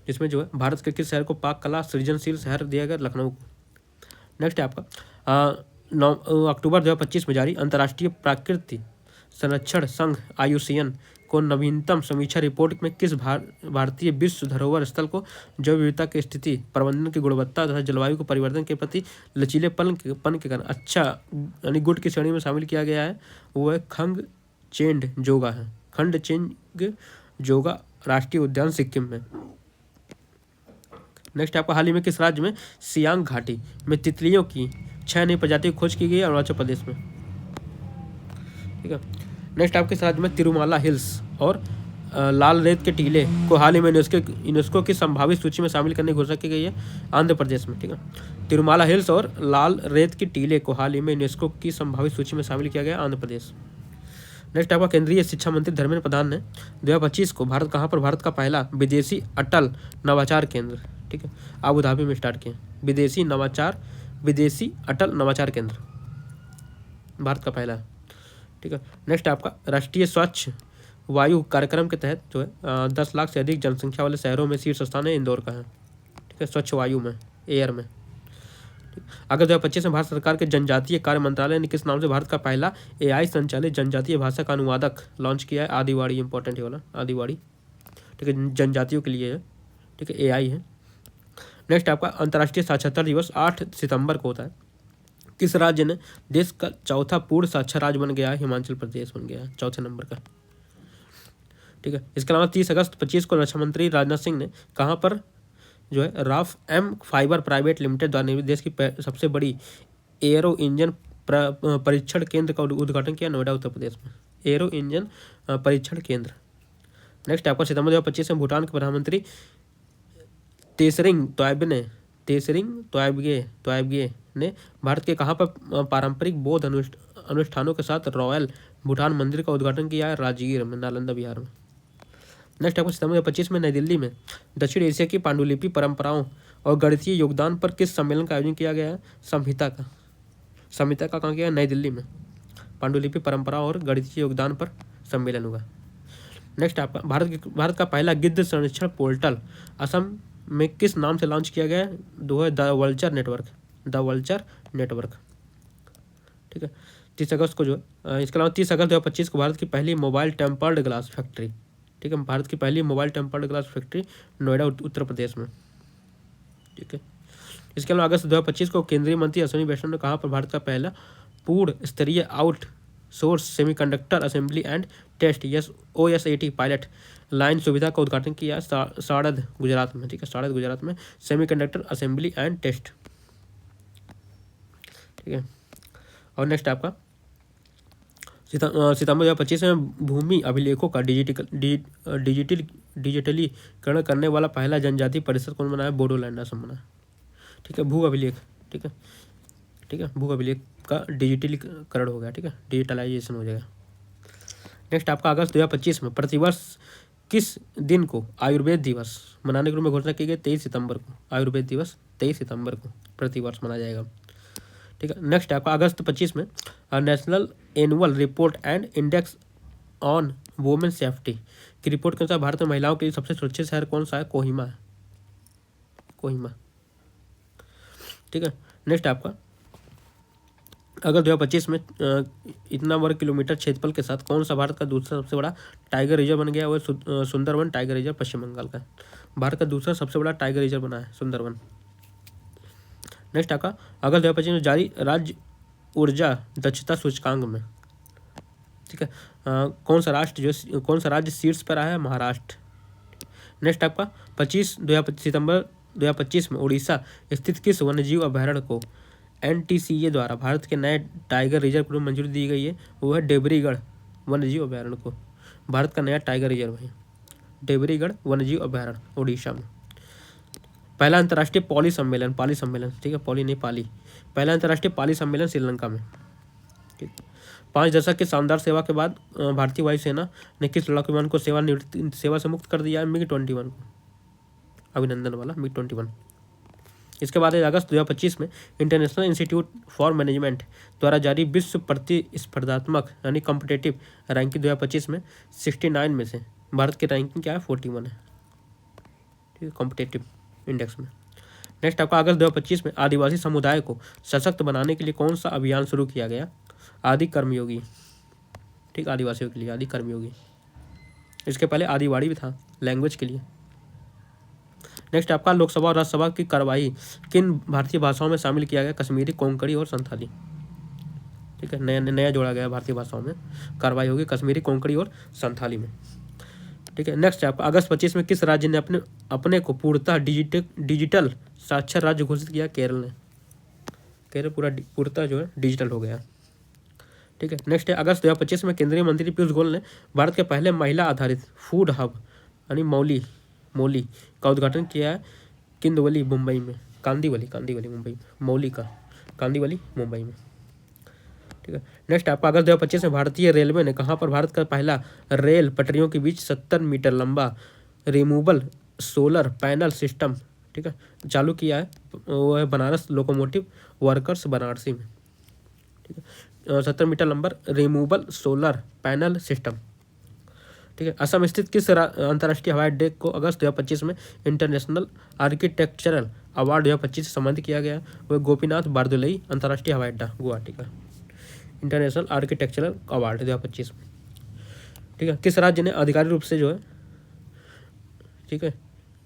जिसमें जो है भारत के किस शहर को पाक कला सृजनशील शहर दिया गया? लखनऊ को। नेक्स्ट है आपका अक्टूबर 2025 में जारी अंतर्राष्ट्रीय प्राकृतिक संरक्षण संघ IUCN को नवीनतम समीक्षा रिपोर्ट में किस भारतीय विश्व धरोहर स्थल को जैव विविधता की स्थिति, प्रबंधन की गुणवत्ता तथा जलवायु के परिवर्तन के प्रति लचीलेपन के कारण अच्छा यानी गुड की श्रेणी में शामिल किया गया है? वो है खंडचेंग जोगा राष्ट्रीय उद्यान सिक्किम में। नेक्स्ट आपका हाल ही में किस राज्य में सियांग घाटी में तितलियों की 6 नई प्रजाति की खोज की गई है? अरुणाचल प्रदेश में। ठीक है, नेक्स्ट आपके राज्य में तिरुमाला हिल्स और लाल रेत के टीले को हाल ही में यूनेस्को की संभावित सूची में शामिल करने की घोषणा की गई है? आंध्र प्रदेश में। ठीक है, तिरुमाला हिल्स और लाल रेत के टीले को हाल ही में यूनेस्को की संभावित सूची में शामिल किया गया आंध्र प्रदेश। नेक्स्ट आपका केंद्रीय शिक्षा मंत्री धर्मेंद्र प्रधान ने 2025 को भारत का पहला विदेशी अटल नवाचार केंद्र, ठीक है, अबू धाबी में स्टार्ट किया। विदेशी अटल नवाचार केंद्र भारत का पहला। ठीक है, नेक्स्ट आपका राष्ट्रीय स्वच्छ वायु कार्यक्रम के तहत जो है 10 लाख से अधिक जनसंख्या वाले शहरों में शीर्ष स्थान है इंदौर का है। ठीक है, स्वच्छ वायु में, एयर में। अगस्त 2025 में भारत सरकार के जनजातीय कार्य मंत्रालय ने किस नाम से भारत का पहला AI संचालित जनजातीय भाषा का अनुवादक लॉन्च किया है? आदिवाड़ी, इंपॉर्टेंट है वाला आदिवाड़ी, ठीक है, जनजातियों के लिए है, ठीक है, AI है। नेक्स्ट आपका अंतर्राष्ट्रीय साक्षरता दिवस 8 सितंबर को होता है। किस राज्य ने देश का चौथा पूर्ण साक्षर राज्य बन गया है? हिमाचल प्रदेश बन गया है चौथे नंबर का, ठीक है। इसके अलावा 30 अगस्त 25 को रक्षा मंत्री राजनाथ सिंह ने कहाँ पर जो है राफ एम फाइबर प्राइवेट लिमिटेड द्वारा निर्मित देश की सबसे बड़ी एरो इंजन परीक्षण केंद्र का उद्घाटन किया? नोएडा, उत्तर प्रदेश में, एरो इंजन परीक्षण केंद्र। नेक्स्ट आपका सितंबर 2025 में भूटान के प्रधानमंत्री तेसरिंग तोब्गे ने भारत के कहाँ पर पारंपरिक बौद्ध अनुष्ठानों के साथ रॉयल भूटान मंदिर का उद्घाटन किया है? राजगीर में, नालंदा बिहार में। नेक्स्ट आपको सितंबर 2025 में नई दिल्ली में दक्षिण एशिया की पांडुलिपि परंपराओं और गणितीय योगदान पर किस सम्मेलन का आयोजन किया गया है? संहिता का कहाँ किया? नई दिल्ली में पांडुलिपि परंपरा और गणितीय योगदान पर सम्मेलन हुआ। नेक्स्ट आपका भारत का पहला गिद्ध संरक्षण पोर्टल असम में किस नाम से लॉन्च किया गया है? द वल्चर नेटवर्क, ठीक है, 30 अगस्त को जो है। इसके अलावा 30 अगस्त 2025 को भारत की पहली मोबाइल टेम्पर्ड ग्लास फैक्ट्री, ठीक है, भारत की पहली mobile tempered glass factory Noida, Uttar Pradesh में, ठीक है। इसके अलावा अगस्त 2025 को केंद्रीय मंत्री अश्विनी वैष्णव ने कहा पर भारत का पहला पूर्ण स्तरीय outsource semiconductor assembly and test OSAT pilot line सुविधा का उद्घाटन किया साड़द, गुजरात में, ठीक है, साड़द, गुजरात में, सेमीकंडक्टर असेंबली एंड टेस्ट, ठीक है। और नेक्स्ट आपका सितंबर 2025 में भूमि अभिलेखों का डिजिटलीकरण करने वाला पहला जनजातीय परिषद कौन बना है? बोडोलैंड असम बना है, ठीक है, भू अभिलेख, ठीक है, भू अभिलेख का डिजिटलीकरण हो गया, ठीक है, डिजिटलाइजेशन हो जाएगा। नेक्स्ट आपका अगस्त 2025 में प्रतिवर्ष किस दिन को आयुर्वेद दिवस मनाने के रूप में घोषणा की गई? 23 सितंबर को, आयुर्वेद दिवस 23 सितंबर को प्रतिवर्ष मनाया जाएगा, ठीक है। नेक्स्ट आपका अगस्त 25 में national annual report and index on women safety की रिपोर्ट के अनुसार भारत में महिलाओं के लिए सबसे सुरक्षित शहर कौन सा है? कोहिमा है, ठीक है। नेक्स्ट आपका अगस्त 2025 में इतना वर्ग किलोमीटर क्षेत्रफल के साथ कौन सा भारत का दूसरा सबसे बड़ा टाइगर रिजर्व बन गया? वो सुंदरवन टाइगर रिजर्व पश्चिम बंगाल का भारत का दूसरा सबसे बड़ा टाइगर रिजर्व बना है सुंदरवन। नेक्स्ट आपका अगस्त 2025 में जारी राज्य ऊर्जा दक्षता सूचकांक में, ठीक है, कौन सा राज्य शीर्ष पर आया है? महाराष्ट्र। नेक्स्ट आपका 25 सितंबर 2025 में उड़ीसा स्थित किस वन्यजीव अभयारण्य को NTCA द्वारा भारत के नए टाइगर रिजर्व को मंजूरी दी गई है? वो है डेबरीगढ़ वन्यजीव अभयारण्य को भारत का नया टाइगर रिजर्व है, डेबरीगढ़ वन्यजीव अभयारण्य उड़ीसा में। पहला अंतर्राष्ट्रीय पाली सम्मेलन, ठीक है, पहला अंतर्राष्ट्रीय पाली सम्मेलन श्रीलंका में, ठीक। 5 दशक की शानदार सेवा के बाद भारतीय वायुसेना ने किस लड़ाकू विमान को सेवा से मुक्त कर दिया है? MiG-21 को, अभिनंदन वाला MiG-21। इसके बाद अगस्त 2025 में इंटरनेशनल इंस्टीट्यूट फॉर मैनेजमेंट द्वारा जारी विश्व प्रतिस्पर्धात्मक यानी कॉम्पिटिटिव रैंकिंग 2025 में 69 में से भारत की रैंकिंग क्या है? 41 है, ठीक है, कॉम्पिटिटिव इंडेक्स में। नेक्स्ट आपका अगस्त 2025 में आदिवासी समुदाय को सशक्त बनाने के लिए कौन सा अभियान शुरू किया गया? आदि कर्मयोगी, ठीक, आदिवासियों के लिए आदि कर्मयोगी। इसके पहले आदिवाड़ी भी था लैंग्वेज के लिए। नेक्स्ट आपका लोकसभा और राज्यसभा की कार्यवाही किन भारतीय भाषाओं में शामिल किया गया? कश्मीरी, कोंकणी और संथाली, ठीक है, नया जोड़ा गया भारतीय भाषाओं में कार्यवाही होगी कश्मीरी, कोंकणी और संथाली में, ठीक है। नेक्स्ट आपका अगस्त 25 में किस राज्य ने अपने को पूर्णतः डिजिटल साक्षर राज्य घोषित किया? केरल ने, केरल पूर्णतः जो है डिजिटल हो गया, ठीक है। नेक्स्ट है अगस्त 2025 में केंद्रीय मंत्री पीयूष गोयल ने भारत के पहले महिला आधारित फूड हब यानी मौली का उद्घाटन किया है कांदिवली मुंबई में, ठीक है। नेक्स्ट आपका अगस्त 2025 में भारतीय रेलवे ने कहाँ पर भारत का पहला रेल पटरियों के बीच 70 मीटर लंबा रिमूवल सोलर पैनल सिस्टम, ठीक है, चालू किया है? वो है बनारस लोकोमोटिव वर्कर्स बनारसी में, ठीक है, 70 मीटर लंबा रिमूवल सोलर पैनल सिस्टम। ठीक है। असम स्थित किस अंतर्राष्ट्रीय हवाई अड्डे को अगस्त 2025 में इंटरनेशनल आर्किटेक्चरल अवार्ड 2025 से सम्मानित किया गया? वह गोपीनाथ बारदुलई अंतर्राष्ट्रीय हवाई अड्डा गुवाहाटी का, इंटरनेशनल आर्किटेक्चरल अवार्ड 2025 में। ठीक है। किस राज्य ने आधिकारिक रूप से जो है, ठीक है,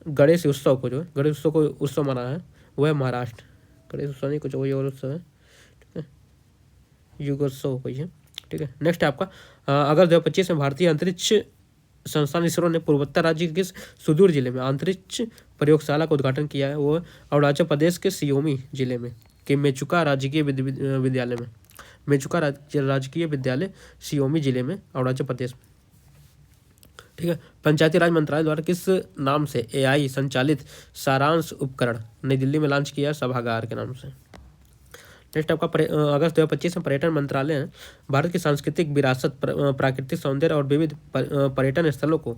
गणेश उत्सव को जो है, गणेश उत्सव को उत्सव मनाया है? वह है महाराष्ट्र। गणेश उत्सव नहीं, कुछ वही और उत्सव है, ठीक है, युगोत्सव कोई है। ठीक है। नेक्स्ट है आपका अगस्त 2025 में भारतीय अंतरिक्ष संस्थान इसरो ने पूर्वोत्तर राज्य के किस सुदूर जिले में अंतरिक्ष प्रयोगशाला का उद्घाटन किया है? वो अरुणाचल प्रदेश के सियोमी जिले में के मेचुका राजकीय विद्यालय में, मेचुका राजकीय विद्यालय सियोमी जिले में, अरुणाचल प्रदेश में। ठीक है। पंचायती राज मंत्रालय द्वारा किस नाम से AI संचालित सारांश उपकरण नई दिल्ली में लॉन्च किया? सभागार के नाम से। नेक्स्ट आपका अगस्त 2025 में पर्यटन मंत्रालय ने भारत की सांस्कृतिक विरासत, प्राकृतिक सौंदर्य और विविध पर्यटन स्थलों को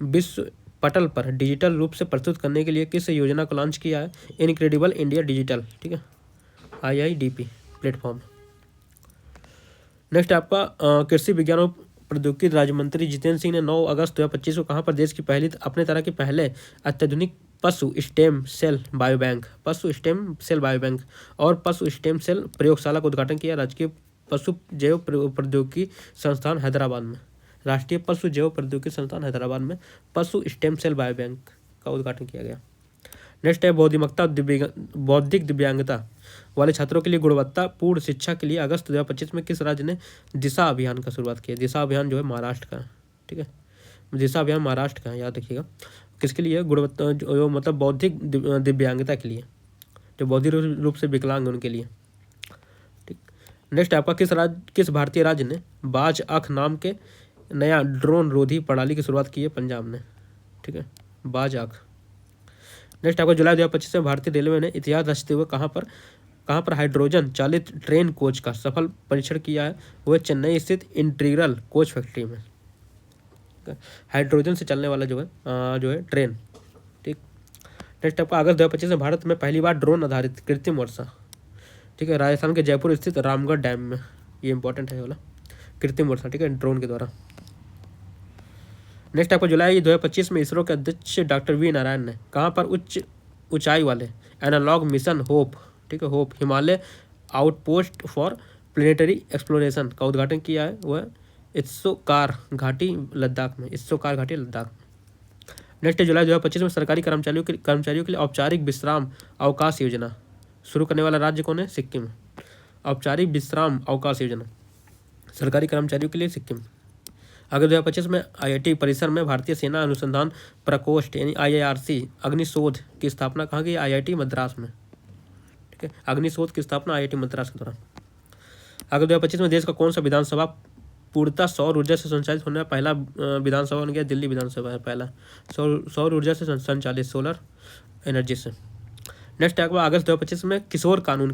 विश्व पटल पर डिजिटल रूप से प्रस्तुत करने के लिए किस योजना को लॉन्च किया है? इनक्रेडिबल इंडिया डिजिटल, ठीक है, IIDP प्लेटफॉर्म। नेक्स्ट आपका कृषि विज्ञान और प्रौद्योगिकी राज्य मंत्री जितेंद्र सिंह ने 9 अगस्त 2025 को कहाँ पर देश की पहली अपने तरह के पहले अत्याधुनिक पशु स्टेम सेल बायोबैंक, पशु स्टेम सेल बायोबैंक और पशु स्टेम सेल प्रयोगशाला का उद्घाटन किया? राजकीय पशु जैव प्रौद्योगिकी संस्थान हैदराबाद में, राष्ट्रीय पशु जैव प्रौद्योगिकी संस्थान हैदराबाद में पशु स्टेम सेल बायोबैंक का उद्घाटन किया गया। नेक्स्ट है बौद्धिक दिव्यांगता वाले छात्रों के लिए गुणवत्तापूर्ण शिक्षा के लिए अगस्त 2025 में किस राज्य ने दिशा अभियान का शुरुआत किया? दिशा अभियान जो है महाराष्ट्र का है, ठीक है, दिशा अभियान महाराष्ट्र का है, याद रखिएगा। किसके लिए? गुणवत्ता जो मतलब बौद्धिक दिव्यांगता के लिए, जो बौद्धिक रूप से विकलांग उनके लिए। ठीक। नेक्स्ट आपका किस भारतीय राज्य ने बाज आँख नाम के नया ड्रोन रोधी प्रणाली की शुरुआत की है? पंजाब ने, ठीक है, बाज आँख। नेक्स्ट आपका जुलाई 2025 में भारतीय रेलवे ने इतिहास रचते हुए कहाँ पर हाइड्रोजन चालित ट्रेन कोच का सफल परीक्षण किया है? वह चेन्नई स्थित इंटीग्रल कोच फैक्ट्री में, हाइड्रोजन से चलने वाला जो है ट्रेन। ठीक। नेक्स्ट आपका अगस्त 2025 में भारत में पहली बार ड्रोन आधारित कृत्रिम वर्षा, ठीक है, राजस्थान के जयपुर स्थित रामगढ़ डैम में, ये इंपॉर्टेंट है वाला, कृत्रिम वर्षा, ठीक है, ड्रोन के द्वारा। नेक्स्ट आपको जुलाई 2025 में इसरो के अध्यक्ष डॉक्टर वी नारायण ने कहाँ पर ऊंचाई वाले एनालॉग मिशन होप, ठीक है, hope Himalaya outpost for planetary exploration का उद्घाटन किया है? वह इत्सोकार घाटी लद्दाख में, इत्सोकार घाटी लद्दाख। नेक्स्ट जुलाई 2025 में सरकारी कर्मचारियों के लिए औपचारिक विश्राम अवकाश योजना शुरू करने वाला राज्य कौन है? सिक्किम। औपचारिक विश्राम अवकाश योजना सरकारी कर्मचारियों के लिए सिक्किम। अगस्त 2025 में IIT परिसर में भारतीय सेना अनुसंधान प्रकोष्ठ यानी IIRC अग्निशोध की स्थापना कहाँ की? IIT मद्रास में, ठीक है, अग्निशोध की स्थापना IIT मद्रास के द्वारा। अगस्त 2025 में देश का कौन सा विधानसभा पूर्णतः सौर ऊर्जा से संचालित होने वाला पहला विधानसभा बन गया? दिल्ली विधानसभा है पहला सौर ऊर्जा से संचालित, सोलर एनर्जी से। नेक्स्ट आपको अगस्त 2025 में किशोर कानून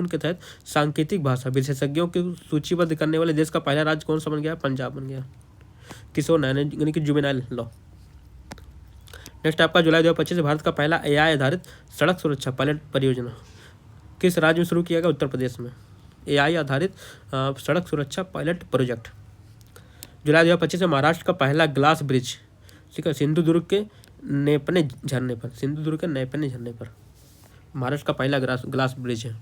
के तहत सांकेतिक भाषा विशेषज्ञों को सूचीबद्ध करने वाले देश का पहला राज्य कौन सा बन गया? पंजाब बन गया, किशोर यानी कि जुवेनाइल लॉ। नेक्स्ट आपका जुलाई 2025 से भारत का पहला AI आधारित सड़क सुरक्षा पायलट परियोजना किस राज्य में शुरू किया गया? उत्तर प्रदेश में, AI आधारित सड़क सुरक्षा पायलट प्रोजेक्ट। जुलाई 2025 में महाराष्ट्र का पहला ग्लास ब्रिज, ठीक है, सिंधुदुर्ग के नैपने झरने पर महाराष्ट्र का पहला ग्लास ब्रिज है,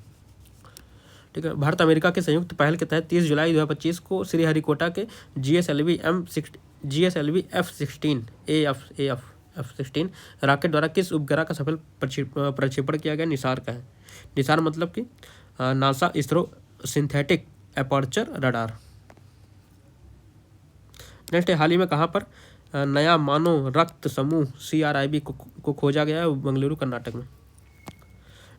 ठीक है। भारत अमेरिका के संयुक्त पहल के तहत 30 जुलाई 2025 को श्रीहरिकोटा के GSLV F-16 रॉकेट द्वारा किस उपग्रह का सफल प्रक्षेपण किया गया? निसार का है। निसार मतलब कि NASA ISRO synthetic aperture radar. Next हाल ही में कहाँ पर नया मानव रक्त समूह CRIB को खोजा गया है? बेंगलुरु कर्नाटक में।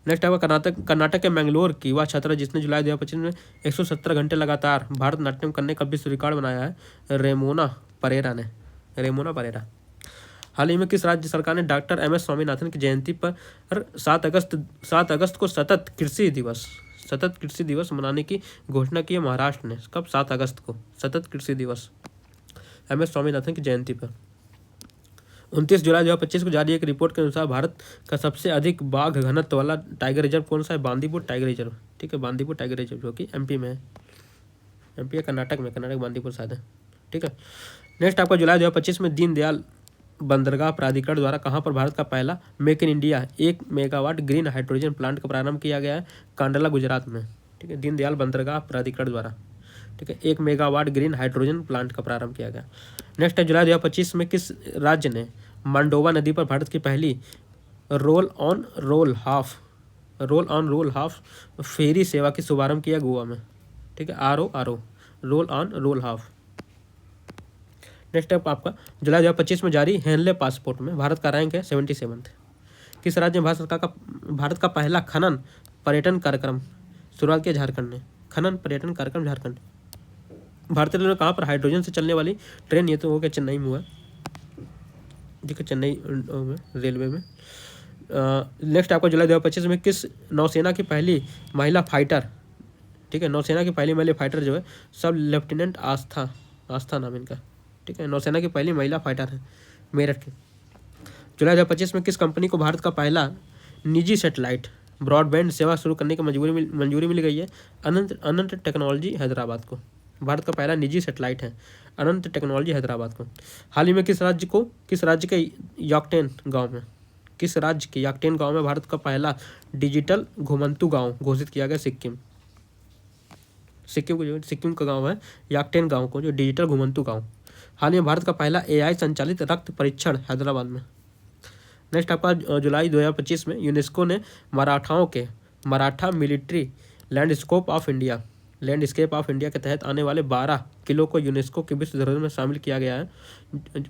नेक्स्ट आपका कर्नाटक के मैंगलोर की वह छात्रा जिसने जुलाई 2025 में 117 घंटे लगातार भारतनाट्यम करने का विश्व रिकॉर्ड बनाया है? रेमोना परेरा। हाल ही में किस राज्य सरकार ने डॉक्टर MS स्वामीनाथन की जयंती पर 7 अगस्त को सतत कृषि दिवस मनाने की घोषणा की है? महाराष्ट्र ने। कब? 7 अगस्त को सतत कृषि दिवस MS स्वामीनाथन की जयंती पर। 29 जुलाई 2025 को जारी एक रिपोर्ट के अनुसार भारत का सबसे अधिक बाघ घनत्व वाला टाइगर रिजर्व कौन सा है? बांदीपुर टाइगर रिजर्व, ठीक है, बांदीपुर टाइगर रिजर्व जो कि MP में है, MP या कर्नाटक बांदीपुर शायद है, ठीक है। नेक्स्ट आपका जुलाई 2025 में दीनदयाल बंदरगाह प्राधिकरण द्वारा कहाँ पर भारत का पहला make in India 1 megawatt green hydrogen plant का प्रारंभ किया गया है? कांडला गुजरात में। ठीक है, दीनदयाल बंदरगाह प्राधिकरण द्वारा। ठीक है, 1 मेगावाट ग्रीन हाइड्रोजन प्लांट का प्रारंभ किया गया। नेक्स्ट है जुलाई 2025 में किस राज्य ने मंडोवा नदी पर भारत की पहली roll on roll off ferry सेवा की शुभारंभ किया? गोवा में। ठीक है, R O roll on roll off. Next आपका जुलाई 2025 में जारी हेनले पासपोर्ट में भारत का रैंक है 77। किस राज्य में भारत का पहला खनन पर्यटन कार्यक्रम शुरुआत किया? झारखंड ने। खनन पर्यटन कार्यक्रम झारखंड। भारतीय रेलवे कहाँ पर हाइड्रोजन से चलने वाली ट्रेन? ये तो हो गया चेन्नई में हुआ। ठीक है, चेन्नई रेलवे में। नेक्स्ट आपका जुलाई 2025 में किस नौसेना की पहली महिला फाइटर? ठीक है, नौसेना की पहली महिला फाइटर जो है सब लेफ्टिनेंट आस्था नाम इनका। ठीक है, नौसेना की पहली महिला फाइटर है मेरठ की। जुलाई 2025 में किस कंपनी को भारत का पहला निजी सैटेलाइट ब्रॉडबैंड सेवा शुरू करने की मंजूरी मिल गई है? अनंत टेक्नोलॉजी हैदराबाद को। भारत का पहला निजी सैटेलाइट है अनंत टेक्नोलॉजी हैदराबाद को। हाल ही में किस राज्य के याकटेन गांव में भारत का पहला डिजिटल घुमंतू गांव घोषित किया गया? सिक्किम का गांव है याकटेन गांव को, जो डिजिटल घुमंतू गांव। हाल ही में भारत का पहला AI संचालित रक्त परीक्षण हैदराबाद में। नेक्स्ट आपका जुलाई 2025 में यूनेस्को ने Maratha military landscape of India के तहत आने वाले 12 किलों को यूनेस्को के विश्व धरोहर में शामिल किया गया है।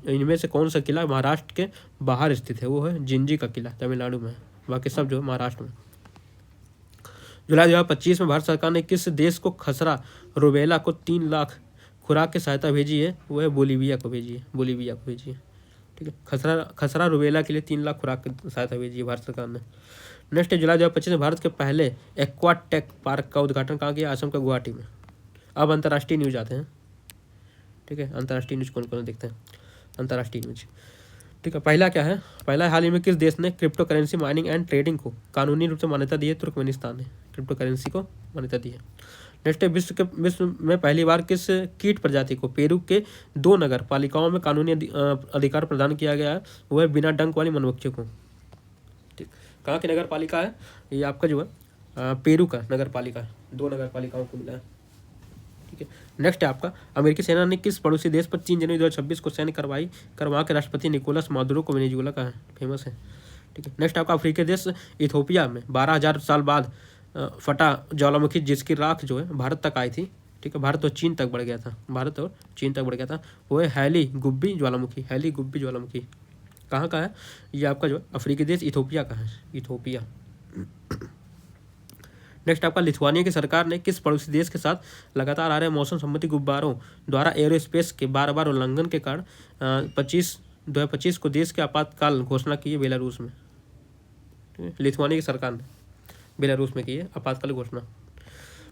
इनमें से कौन सा किला महाराष्ट्र के बाहर स्थित है? वो है जिंजी का किला, तमिलनाडु में। बाकी सब जो है महाराष्ट्र में। जुलाई 2025 में भारत सरकार ने किस देश को खसरा रुबेला को 3 लाख खुराक की सहायता भेजी है? वो है बोलीविया को भेजी है। ठीक है, खसरा रुबेला के लिए 3 लाख खुराक की सहायता भेजी है भारत सरकार ने। नेक्स्ट जुलाई 2025 में भारत के पहले एक्वाटेक पार्क का उद्घाटन कहाँ किया? असम का गुवाहाटी में। अब अंतर्राष्ट्रीय न्यूज आते हैं। ठीक है, अंतर्राष्ट्रीय न्यूज कौन कौन देखते हैं? अंतर्राष्ट्रीय न्यूज। ठीक है, पहला क्या है? पहला हाल ही में किस देश ने crypto currency mining and trading को कानूनी रूप से मान्यता दी है? तुर्कमेनिस्तान ने क्रिप्टो करेंसी को मान्यता दी है। नेक्स्ट है विश्व में पहली बार किस कीट प्रजाति को पेरू के 2 नगर पालिकाओं में कानूनी अधिकार प्रदान किया गया है? वो है बिना डंक वाली मधुमक्खियों को। ठीक, कहाँ की नगर पालिका है? ये आपका जो है पेरू का नगर पालिका है। 2 नगर पालिकाओं को मिला है। ठीक है, नेक्स्ट है आपका अमेरिकी सेना ने किस पड़ोसी देश पर 3 जनवरी 2026 को सैन्य कार्रवाई करवा के राष्ट्रपति निकोलस मादुरो को वेनेजुएला का है फेमस है। ठीक है, नेक्स्ट आपका अफ्रीकी देश इथोपिया में 12,000 साल बाद फटा ज्वालामुखी जिसकी राख जो है भारत तक आई थी। ठीक है, भारत और चीन तक बढ़ गया था। वो है हैली गुब्बी ज्वालामुखी। कहाँ का है? ये आपका जो अफ्रीकी देश इथोपिया का है, इथोपिया। नेक्स्ट आपका लिथुआनिया की सरकार ने किस पड़ोसी देश के साथ लगातार आ रहे मौसम संबंधी गुब्बारों द्वारा एरोस्पेस के बार उल्लंघन के कारण 2025 को देश के आपातकाल घोषणा की है? बेलारूस में। लिथुआनिया की सरकार ने बेलारूस में की है आपातकाल घोषणा।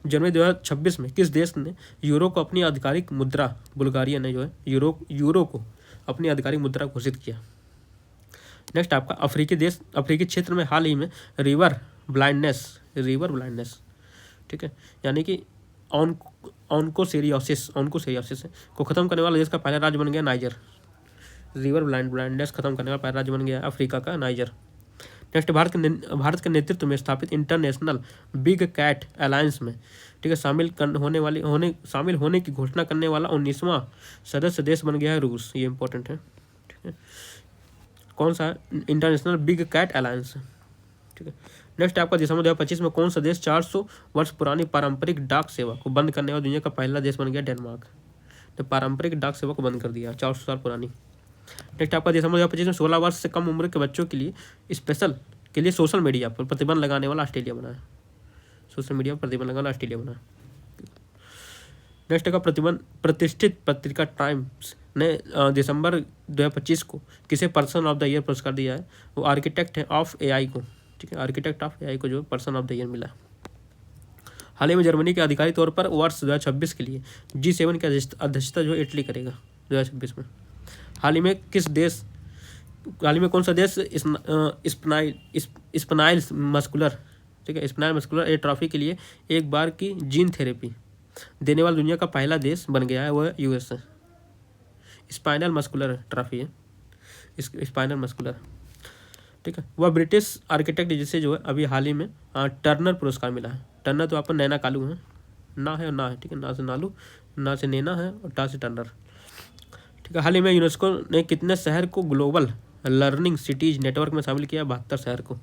जनवरी 2026 में किस देश ने यूरो को अपनी आधिकारिक मुद्रा? बुल्गारिया ने जो है यूरो को अपनी आधिकारिक मुद्रा घोषित किया। नेक्स्ट आपका अफ्रीकी क्षेत्र में हाल ही में रिवर ब्लाइंडनेस। ठीक है, यानी कि ऑनकोसेरियोसिस को खत्म करने वाला देश का पहला राज्य बन गया नाइजर। रिवर ब्लाइंडनेस खत्म करने वाला पहला राज्य बन गया अफ्रीका का नाइजर। नेक्स्ट भारत के नेतृत्व में स्थापित इंटरनेशनल बिग कैट अलायंस में ठीक है शामिल होने की घोषणा करने वाला 19वां सदस्य देश बन गया है रूस। ये इंपॉर्टेंट है। ठीक है, कौन सा? International big cat alliance. ठीक है, नेक्स्ट आपका दिसंबर 2025 में कौन सा देश 400 वर्ष पुरानी पारंपरिक डाक सेवा को बंद करने वाला दुनिया का पहला देश बन गया? डेनमार्क। तो पारंपरिक डाक सेवा को बंद कर दिया 400 साल पुरानी। नेक्स्ट आपका दिसंबर 2025 में 16 वर्ष से कम उम्र के बच्चों के लिए सोशल मीडिया पर प्रतिबंध लगाने वाला ऑस्ट्रेलिया बना है। नेक्स्ट का प्रतिष्ठित पत्रिका टाइम्स ने दिसंबर 2025 को किसे पर्सन ऑफ द ईयर पुरस्कार दिया है? वो आर्किटेक्ट ऑफ एआई को। ठीक है, आर्किटेक्ट ऑफ एआई को जो पर्सन ऑफ द ईयर मिला। हाल ही में जर्मनी के आधिकारिक तौर पर वर्ष 2026 के लिए G7 की अध्यक्षता जो इटली करेगा 2026 में। हाल ही में कौन सा देश स्पाइनल मस्कुलर एट्रोफी के लिए एक बार की जीन थेरेपी देने वाला दुनिया का पहला देश बन गया है? वो है यूएसए। स्पाइनल मस्कुलर ट्रॉफी है, स्पाइनल मस्कुलर, ठीक है। वह ब्रिटिश आर्किटेक्ट जिसे जो है अभी हाल ही में टर्नर पुरस्कार मिला है। टर्नर तो आपको नैना कालू है, ना है और ना है, ठीक है, ना से नालू, ना से नैना है और टा से टर्नर, ठीक है। हाल ही में यूनेस्को ने कितने शहर को ग्लोबल लर्निंग सिटीज नेटवर्क में शामिल किया? 72 शहर को।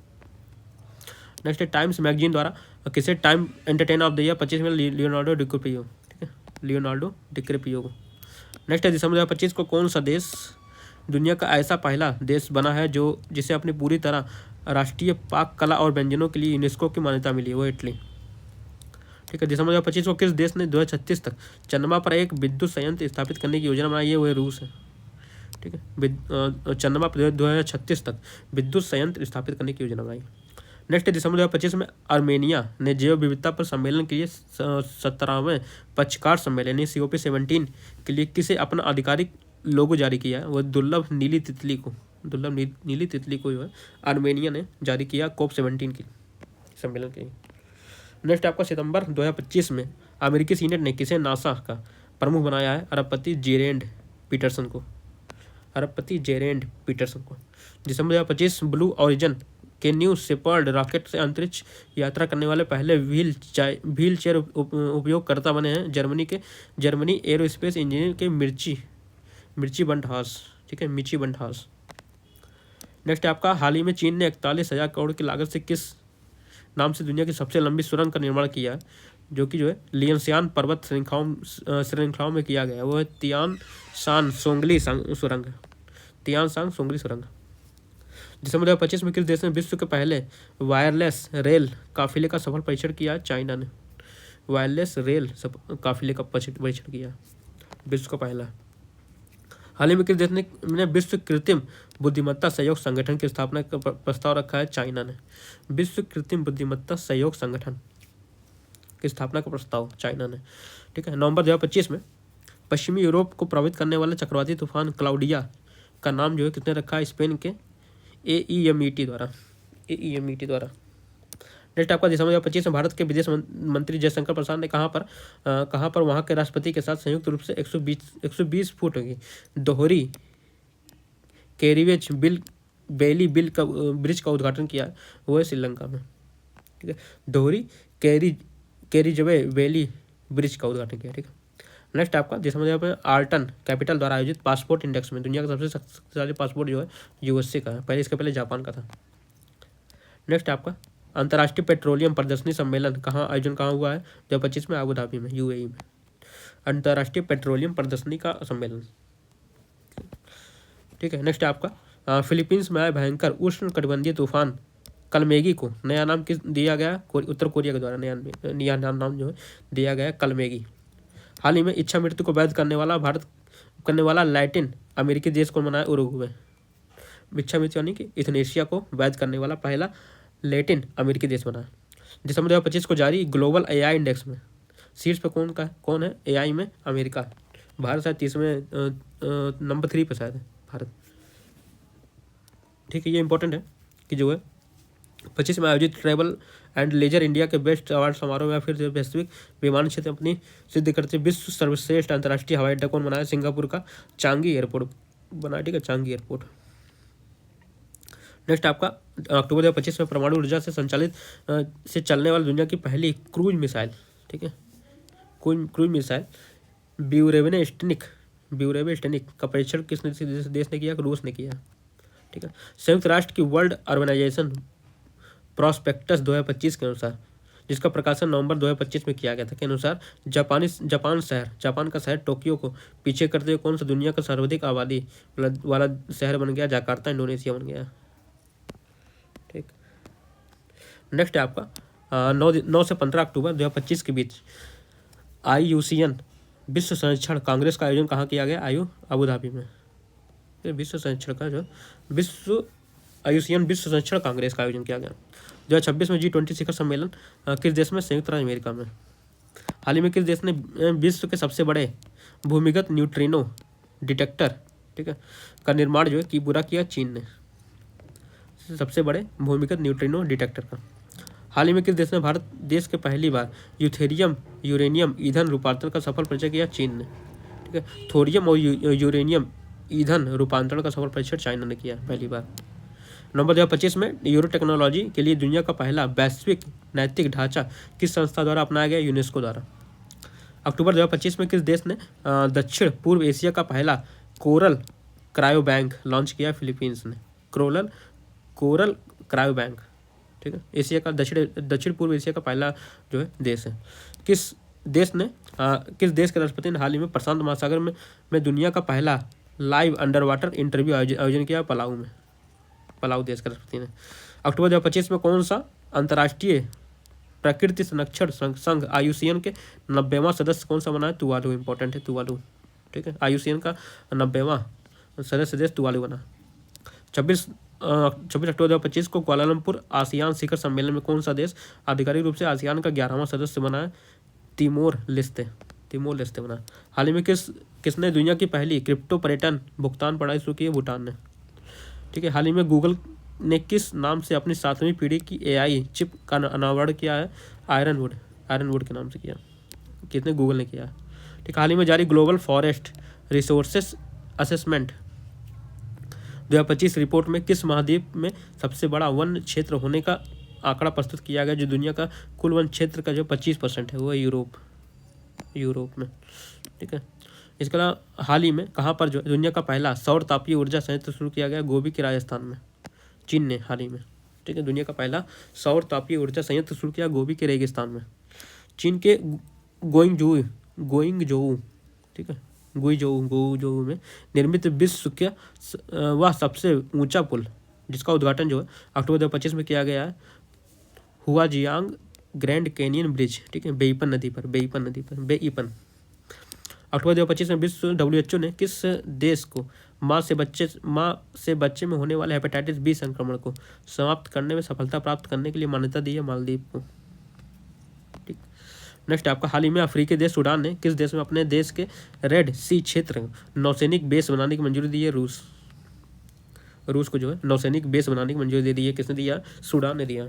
नेक्स्ट है टाइम्स मैगजीन द्वारा किसे time entertainer of the year 25 में लियोनार्डो डिकैप्रियो, ठीक है, लियोनार्डो डिकैप्रियो को। नेक्स्ट है दिसंबर 2025 को कौन सा देश दुनिया का ऐसा पहला देश बना है जो जिसे अपनी पूरी तरह राष्ट्रीय पाक कला और व्यंजनों के लिए यूनेस्को की मान्यता मिली है? वो इटली, ठीक है। दिसंबर 2025 को किस देश ने 2036 तक चंद्रमा पर एक विद्युत संयंत्र स्थापित करने की योजना बनाई है? वो रूस है, ठीक है। चंद्रमा पर 2036 तक विद्युत संयंत्र स्थापित करने की योजना बनाई। नेक्स्ट दिसंबर 2025 में आर्मेनिया ने जैव विविधता पर सम्मेलन के लिए 17वें पक्षकार सम्मेलन COP17 के लिए किसे अपना आधिकारिक लोगो जारी किया है? वह दुर्लभ नीली तितली को, दुर्लभ नीली तितली को जो है आर्मेनिया ने जारी किया COP17 की सम्मेलन के लिए। नेक्स्ट आपका सितंबर 2025 में अमेरिकी सीनेट ने किसे नासा का प्रमुख बनाया है? अरबपति जेरेंड पीटरसन को, अरबपति जेरेंड पीटरसन को। दिसंबर 2025 ब्लू ओरिजिन के न्यू शेपर्ड रॉकेट से अंतरिक्ष यात्रा करने वाले पहले व्हील चेयर उपयोगकर्ता बने हैं जर्मनी एरोस्पेस इंजीनियर के मिर्ची बंटहास, ठीक है, मिर्ची बंटहास। नेक्स्ट आपका हाल ही में चीन ने 41,000 करोड़ की लागत से किस नाम से दुनिया की सबसे लंबी सुरंग का निर्माण किया है? जो कि जो है लियनसियान पर्वत श्रृंखलाओं में किया गया है। वो है तियान शान सोंगली सुरंग, तियान शान सोंगली सुरंग। दिसंबर 2025 में किस देश ने विश्व के पहले वायरलेस रेल काफिले का सफल परीक्षण किया? चाइना ने वायरलेस रेल काफिले का परीक्षण किया, विश्व का पहला। हाल ही में किस देश ने विश्व कृत्रिम बुद्धिमत्ता सहयोग संगठन की स्थापना का प्रस्ताव रखा है? चाइना ने विश्व कृत्रिम बुद्धिमत्ता सहयोग संगठन की स्थापना का प्रस्ताव चाइना ने, ठीक है। नवंबर 2025 में पश्चिमी यूरोप को प्रभावित करने वाले चक्रवाती तूफान क्लाउडिया का नाम जो है किसने रखा है? स्पेन के AEMET द्वारा। नेक्स्ट आपका दिसंबर 2025 में भारत के विदेश मंत्री जयशंकर प्रसाद ने कहाँ पर वहाँ के राष्ट्रपति के साथ संयुक्त रूप से 120 फुट की दोहरी कैरिवेज बेली ब्रिज का उद्घाटन किया। वो है श्रीलंका में, ठीक है, दोहरी कैरिजवे बेली ब्रिज का उद्घाटन किया, ठीक है। नेक्स्ट आपका दिसंबर में आर्टन कैपिटल द्वारा आयोजित पासपोर्ट इंडेक्स में दुनिया का सबसे शक्तिशाली पासपोर्ट जो है USA का है, इसके पहले जापान का था। नेक्स्ट आपका अंतर्राष्ट्रीय पेट्रोलियम प्रदर्शनी सम्मेलन आयोजन कहाँ हुआ है? 2025 में अबू धाबी में, UAE में, अंतर्राष्ट्रीय पेट्रोलियम प्रदर्शनी का सम्मेलन, ठीक है। नेक्स्ट आपका फिलीपींस में आए भयंकर उष्ण कटिबंधीय तूफान कलमेगी को नया नाम किस दिया गया? उत्तर कोरिया के द्वारा नया नाम जो है दिया गया कलमेगी। हाल ही में इच्छा मृत्यु को वैध करने वाला लैटिन अमेरिकी देश को मनाया? उरुग्वे। इच्छा मृत्यु यानी कि इथनेशिया को वैध करने वाला पहला लैटिन अमेरिकी देश बना। दिसंबर 2025 को जारी ग्लोबल AI इंडेक्स में शीर्ष पे कौन है AI में? अमेरिका। भारत शायद 30वें नंबर 3 पे शायद है भारत, ठीक है। ये इंपॉर्टेंट है कि जो है 25 में आयोजित ट्रैवल एंड लेजर इंडिया के बेस्ट अवार्ड समारोह में फिर वैश्विक विमान क्षेत्र अपनी सिद्ध करते विश्व सर्वश्रेष्ठ अंतर्राष्ट्रीय हवाई अड्डा कौन बनाया? सिंगापुर का चांगी एयरपोर्ट बना, ठीक है, चांगी एयरपोर्ट। नेक्स्ट आपका अक्टूबर 2025 में परमाणु ऊर्जा से संचालित से चलने वाली दुनिया की पहली क्रूज मिसाइल, ठीक है, क्रूज मिसाइल ब्यूरेवेस्टनिक का परीक्षण किस देश ने किया? रूस ने किया, ठीक है। संयुक्त राष्ट्र की वर्ल्ड अर्बनाइजेशन प्रॉस्पेक्टस 2025 के अनुसार, जिसका प्रकाशन नवंबर 2025 में किया गया था, के अनुसार जापान का शहर टोक्यो को पीछे करते हुए कौन सा दुनिया का सर्वाधिक आबादी वाला शहर बन गया? जकार्ता इंडोनेशिया बन गया, ठीक। नेक्स्ट है आपका 9 से 15 अक्टूबर 2025 के बीच IUCN विश्व संरक्षण कांग्रेस का आयोजन कहाँ किया गया? अबू धाबी में। विश्व संरक्षण का जो IUCN विश्व संरक्षण कांग्रेस का आयोजन किया गया। 2026 में G20 शिखर सम्मेलन किस देश में? संयुक्त राज्य अमेरिका में। हाल ही में किस देश ने विश्व के सबसे बड़े भूमिगत न्यूट्रिनो डिटेक्टर, ठीक है, का निर्माण जो है पूरा किया? चीन ने, सबसे बड़े भूमिगत न्यूट्रिनो डिटेक्टर का। हाल ही में किस देश ने भारत देश के पहली बार यूरेनियम ईंधन रूपांतरण का सफल परिचय किया? चीन ने, ठीक ठीक है। थोरियम और यूरेनियम ईंधन रूपांतरण का सफल परीक्षण चाइना ने किया पहली बार। नवंबर 2025 में यूरो टेक्नोलॉजी के लिए दुनिया का पहला वैश्विक नैतिक ढांचा किस संस्था द्वारा अपनाया गया? यूनेस्को द्वारा। अक्टूबर 2025 में किस देश ने दक्षिण पूर्व एशिया का पहला कोरल क्रायो बैंक लॉन्च किया? फिलीपींस ने। कोरल क्रायो बैंक, ठीक है, एशिया का दक्षिण पूर्व एशिया का पहला जो है देश है। किस देश के राष्ट्रपति ने हाल ही में प्रशांत महासागर में दुनिया का पहला लाइव अंडर वाटर इंटरव्यू आयोजन किया? पलाऊ देश के राष्ट्रपति ने। अक्टूबर 2025 में कौन सा अंतर्राष्ट्रीय प्रकृति संरक्षण संघ IUCN के 90वां सदस्य कौन सा बना है? तुवालू। इंपॉर्टेंट है तुवालू, ठीक है। IUCN का 90वां सदस्य देश तुवालू बना। 26 अक्टूबर 2025 को कुआलालंपुर आसियान शिखर सम्मेलन में कौन सा देश आधिकारिक रूप से आसियान का 11वां सदस्य बना है? तिमोर लेस्ते बना। हाल ही में किसने दुनिया की पहली क्रिप्टो पर्यटन भुगतान प्रणाली शुरू की है? भूटान ने, ठीक है। हाल ही में गूगल ने किस नाम से अपनी 7वीं पीढ़ी की AI चिप का अनावरण किया है? आयरनवुड के नाम से किया। कितने? गूगल ने किया, ठीक। हाल ही में जारी global forest resources assessment 2025 report में किस महाद्वीप में सबसे बड़ा वन क्षेत्र होने का आंकड़ा प्रस्तुत किया गया? जो दुनिया का कुल वन क्षेत्र का जो 25% है वो है यूरोप में, ठीक है। इसके अलावा हाल ही में कहाँ पर जो दुनिया का पहला सौर तापीय ऊर्जा संयंत्र शुरू किया गया? गोबी के राजस्थान में, चीन ने हाल ही में, ठीक है। दुनिया का पहला सौर तापीय ऊर्जा संयंत्र शुरू किया गोबी के रेगिस्तान में, चीन के गोइंगजोऊ, ठीक है, गुइजोऊ में निर्मित विश्व के वह सबसे ऊंचा पुल जिसका उद्घाटन जो है अक्टूबर 2025 में किया गया है हुआजियांग ग्रैंड कैनियन ब्रिज, ठीक है, बेईपन नदी पर। अक्टूबर 2025 में विश्व WHO ने किस देश को माँ से बच्चे में होने वाले हेपेटाइटिस B संक्रमण को समाप्त करने में सफलता प्राप्त करने के लिए मान्यता दी है? मालदीव को, ठीक। नेक्स्ट आपका हाल ही में अफ्रीकी देश सूडान ने किस देश में अपने देश के रेड सी क्षेत्र नौसैनिक बेस बनाने की मंजूरी दी है? रूस को जो है नौसैनिक बेस बनाने की मंजूरी दे दी है। किसने दिया? सूडान ने दिया।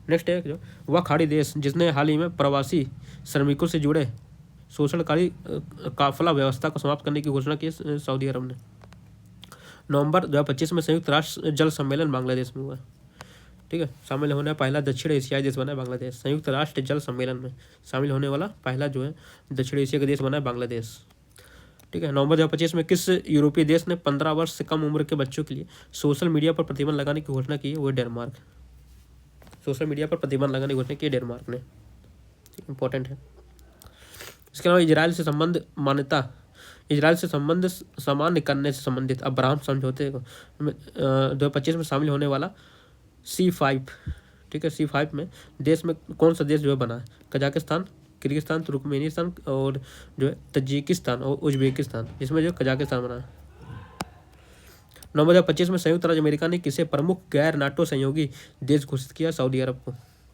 नेक्स्ट है जो वह खाड़ी देश जिसने हाल ही में प्रवासी श्रमिकों से जुड़े शोषणकारी काफिला व्यवस्था को समाप्त करने की घोषणा की? सऊदी अरब ने। नवंबर 2025 में संयुक्त राष्ट्र जल सम्मेलन बांग्लादेश में हुआ, ठीक है। शामिल होने वाला पहला दक्षिण एशियाई देश बना है बांग्लादेश। संयुक्त राष्ट्र जल सम्मेलन में शामिल होने वाला पहला जो है दक्षिण एशिया का देश बना है बांग्लादेश, ठीक है। नवंबर 2025 में किस यूरोपीय देश ने 15 वर्ष से कम उम्र के बच्चों के लिए सोशल मीडिया पर प्रतिबंध लगाने की घोषणा की है? वो डेनमार्क। सोशल मीडिया पर प्रतिबंध लगाने की घोषणा की है डेनमार्क ने, इंपॉर्टेंट है। इसके अलावा इजराइल से संबंध सामान्य करने से संबंधित अब्राहम समझौते को 2025 में शामिल होने वाला C5, ठीक है, C5 में देश में कौन सा देश जो है बना है? कजाकिस्तान, किर्गिस्तान, तुर्कमेनिस्तान और जो है तजिकिस्तान और उज्बेकिस्तान। इसमें जो कजाकिस्तान बना है। नवंबर 2025 में संयुक्त राज्य अमेरिका ने किसे प्रमुख गैर नाटो सहयोगी देश घोषित किया? सऊदी अरब को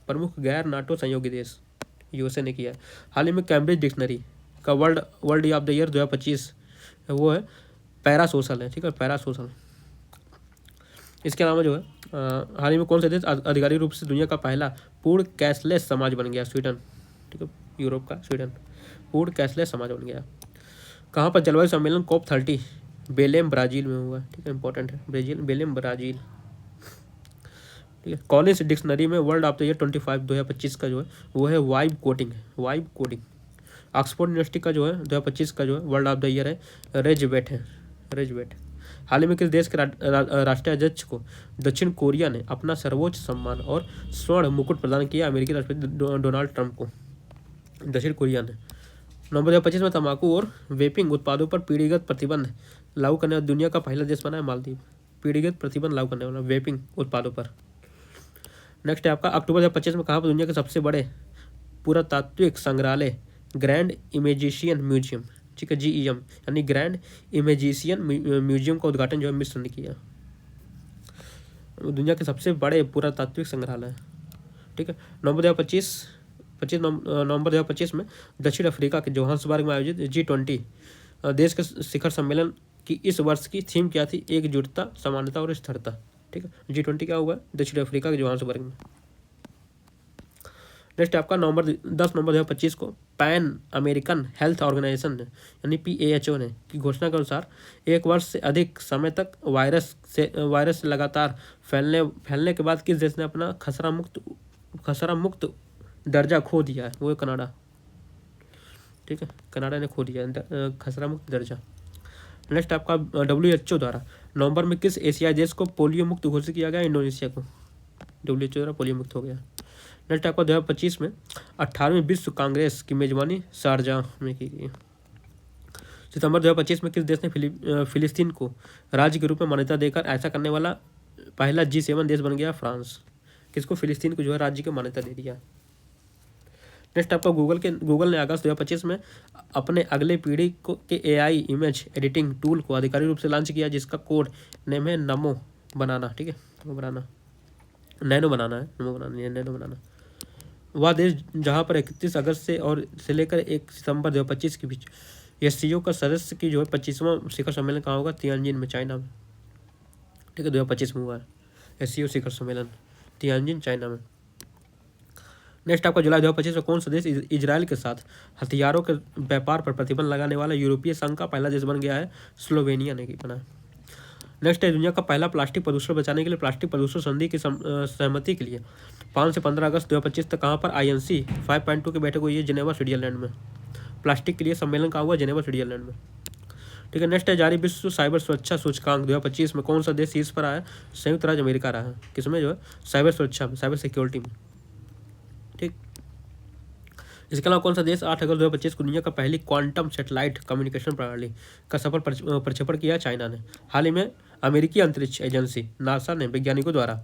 प्रमुख गैर नाटो सहयोगी देश USA ने किया। हाल ही में कैम्ब्रिज डिक्शनरी का वर्ल्ड ऑफ द ईयर 2025 वो है पैरासोशल है, ठीक है, पैरासोशल। इसके अलावा जो है हाल ही में कौन सा देश आधिकारिक रूप से दुनिया का पहला पूर्ण कैशलेस समाज बन गया? स्वीडन, ठीक है, यूरोप का स्वीडन पूर्ण कैशलेस समाज बन गया। कहाँ पर जलवायु सम्मेलन COP30 बेलेम ब्राज़ील में हुआ, ठीक है, इंपॉर्टेंट है, बेलेम ब्राज़ील, ठीक है। कॉलिंस डिक्शनरी में वर्ल्ड ऑफ द ईयर 2025 का जो है वो है वाइब कोडिंग। ऑक्सफोर्ड यूनिवर्सिटी का जो है 2025 का जो है वर्ल्ड ऑफ द ईयर है रेजवेट। हाल ही में किस देश के राष्ट्रीय अध्यक्ष को दक्षिण कोरिया ने अपना सर्वोच्च सम्मान और स्वर्ण मुकुट प्रदान किया? अमेरिकी राष्ट्रपति डोनाल्ड ट्रंप को दक्षिण कोरिया ने। नवंबर 2025 में तंबाकू और वेपिंग उत्पादों पर पीढ़ीगत प्रतिबंध लागू करने वाला दुनिया का पहला देश बना है मालदीव। पीढ़ीगत प्रतिबंध लागू करने वाला वेपिंग उत्पादों पर। नेक्स्ट है आपका अक्टूबर 2025 में कहाँ पर दुनिया के सबसे बड़े पुरातात्विक संग्रहालय ग्रैंड इमेजिशियन म्यूजियम, ठीक है, GEM यानी ग्रैंड इमेजिशियन म्यूजियम का उद्घाटन जो है मिस्र ने किया। दुनिया के सबसे बड़े पुरातात्विक संग्रहालय, ठीक है। नवंबर 2025 में दक्षिण अफ्रीका के जोहान्सबर्ग में आयोजित G20 देश के शिखर सम्मेलन की इस वर्ष की थीम क्या थी? एकजुटता, समानता और स्थिरता, ठीक है। G20 क्या हुआ? दक्षिण अफ्रीका के जोहान्सबर्ग में। नेक्स्ट आपका नवंबर 10 नवंबर 2025 को पैन अमेरिकन हेल्थ ऑर्गेनाइजेशन ने यानी PAHO ने की घोषणा के अनुसार 1 वर्ष से अधिक समय तक वायरस से लगातार फैलने के बाद किस देश ने अपना खसरा मुक्त दर्जा खो दिया है? वो है कनाडा। ठीक है, कनाडा ने खो दिया खसरा मुक्त दर्जा। नेक्स्ट आपका WHO द्वारा नवंबर में किस एशियाई देश को पोलियो मुक्त घोषित किया गया? इंडोनेशिया को WHO द्वारा पोलियो मुक्त हो गया। नेक्स्ट आपका 2025 में 18वीं विश्व कांग्रेस की मेजबानी शारजाह में की गई। सितंबर 2025 में किस देश ने फिलिस्तीन को राज्य के रूप में मान्यता देकर ऐसा करने वाला पहला G7 देश बन गया? फ्रांस। किसको? फिलिस्तीन को जो है राज्य की मान्यता दे दिया। नेक्स्ट आपका गूगल ने अगस्त 2025 में अपने अगले पीढ़ी के AI इमेज एडिटिंग टूल को आधिकारिक रूप से लॉन्च किया, जिसका कोड नेम है नमो बनाना। ठीक है, नैनो बनाना। वह देश जहां पर 31 अगस्त से लेकर 1 सितंबर 2025 के बीच SCO का सदस्य की जो है 25वां शिखर सम्मेलन कहाँ होगा? तियानजिन में, चाइना में। ठीक है, 2025 में हुआ है SCO शिखर सम्मेलन तियानजिन, चाइना में। नेक्स्ट आपका जुलाई 2025 में कौन सा देश इजराइल के साथ हथियारों के व्यापार पर प्रतिबंध लगाने वाला यूरोपीय संघ का पहला देश बन गया है? स्लोवेनिया ने बना है। नेक्स्ट है दुनिया का पहला प्लास्टिक प्रदूषण बचाने के लिए प्लास्टिक प्रदूषण संधि की सहमति के लिए 5 से 15 अगस्त 2025 तक कहाँ पर INC 5.2 की बैठक हुई है? जिनेवा, स्विट्जरलैंड में। प्लास्टिक के लिए सम्मेलन कहाँ हुआ? जिनेवा, स्विट्जरलैंड में। ठीक है, नेक्स्ट है जारी विश्व साइबर सुरक्षा सूचकांक 2025 में कौन सा देश शीर्ष पर आया? संयुक्त राज्य अमेरिका रहा है। किसमें? जो है साइबर सुरक्षा में, साइबर सिक्योरिटी में। ठीक, इसके अलावा कौन सा देश 8 अगस्त 2025 को दुनिया का पहली क्वांटम सैटेलाइट कम्युनिकेशन प्रणाली का सफल प्रक्षेपण किया? चाइना ने। हाल ही में अमेरिकी अंतरिक्ष एजेंसी नासा ने वैज्ञानिकों द्वारा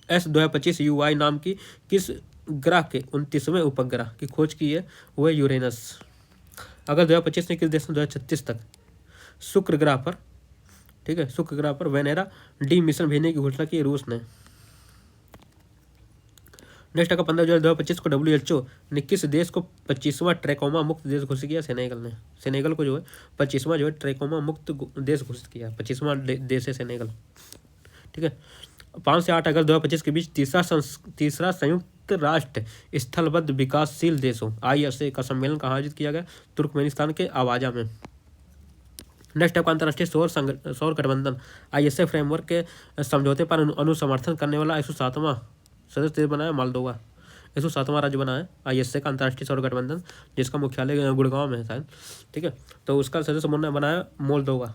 S-2025 UI नाम की किस ग्रह के 29वें उपग्रह की खोज की है? वो है यूरेनस। अगस्त 2025 ने किस देश ने 2036 तक शुक्र ग्रह पर, ठीक है, शुक्र ग्रह पर वेनेरा D मिशन भेजने की घोषणा की? रूस ने। नेक्स्ट का 15 जुलाई 2025 को WHO ने किस देश को 25वां ट्रैकोमा मुक्त देश घोषित किया? सेनेगल ने। सेनेगल को जो है 25वां जो है ट्रैकोमा मुक्त देश घोषित किया। 25वां देश है सेनेगल। ठीक है, 5 से 8 अगस्त 2025 के बीच तीसरा संयुक्त राष्ट्र स्थलबद्ध विकासशील देशों ISA का सम्मेलन कहाँ आयोजित किया गया? तुर्कमेनिस्तान के आवाजा में। नेक्स्ट आपका अंतर्राष्ट्रीय सौर गठबंधन ISA फ्रेमवर्क के समझौते पर अनुसमर्थन करने वाला 107वां सदस्य देश बनाया? मोल्दोवा। 107वां राज्य बना है ISA का अंतर्राष्ट्रीय सौर गठबंधन, जिसका मुख्यालय गुड़गांव में है शायद। ठीक है, तो उसका सदस्य बनाया मोल्दोवा।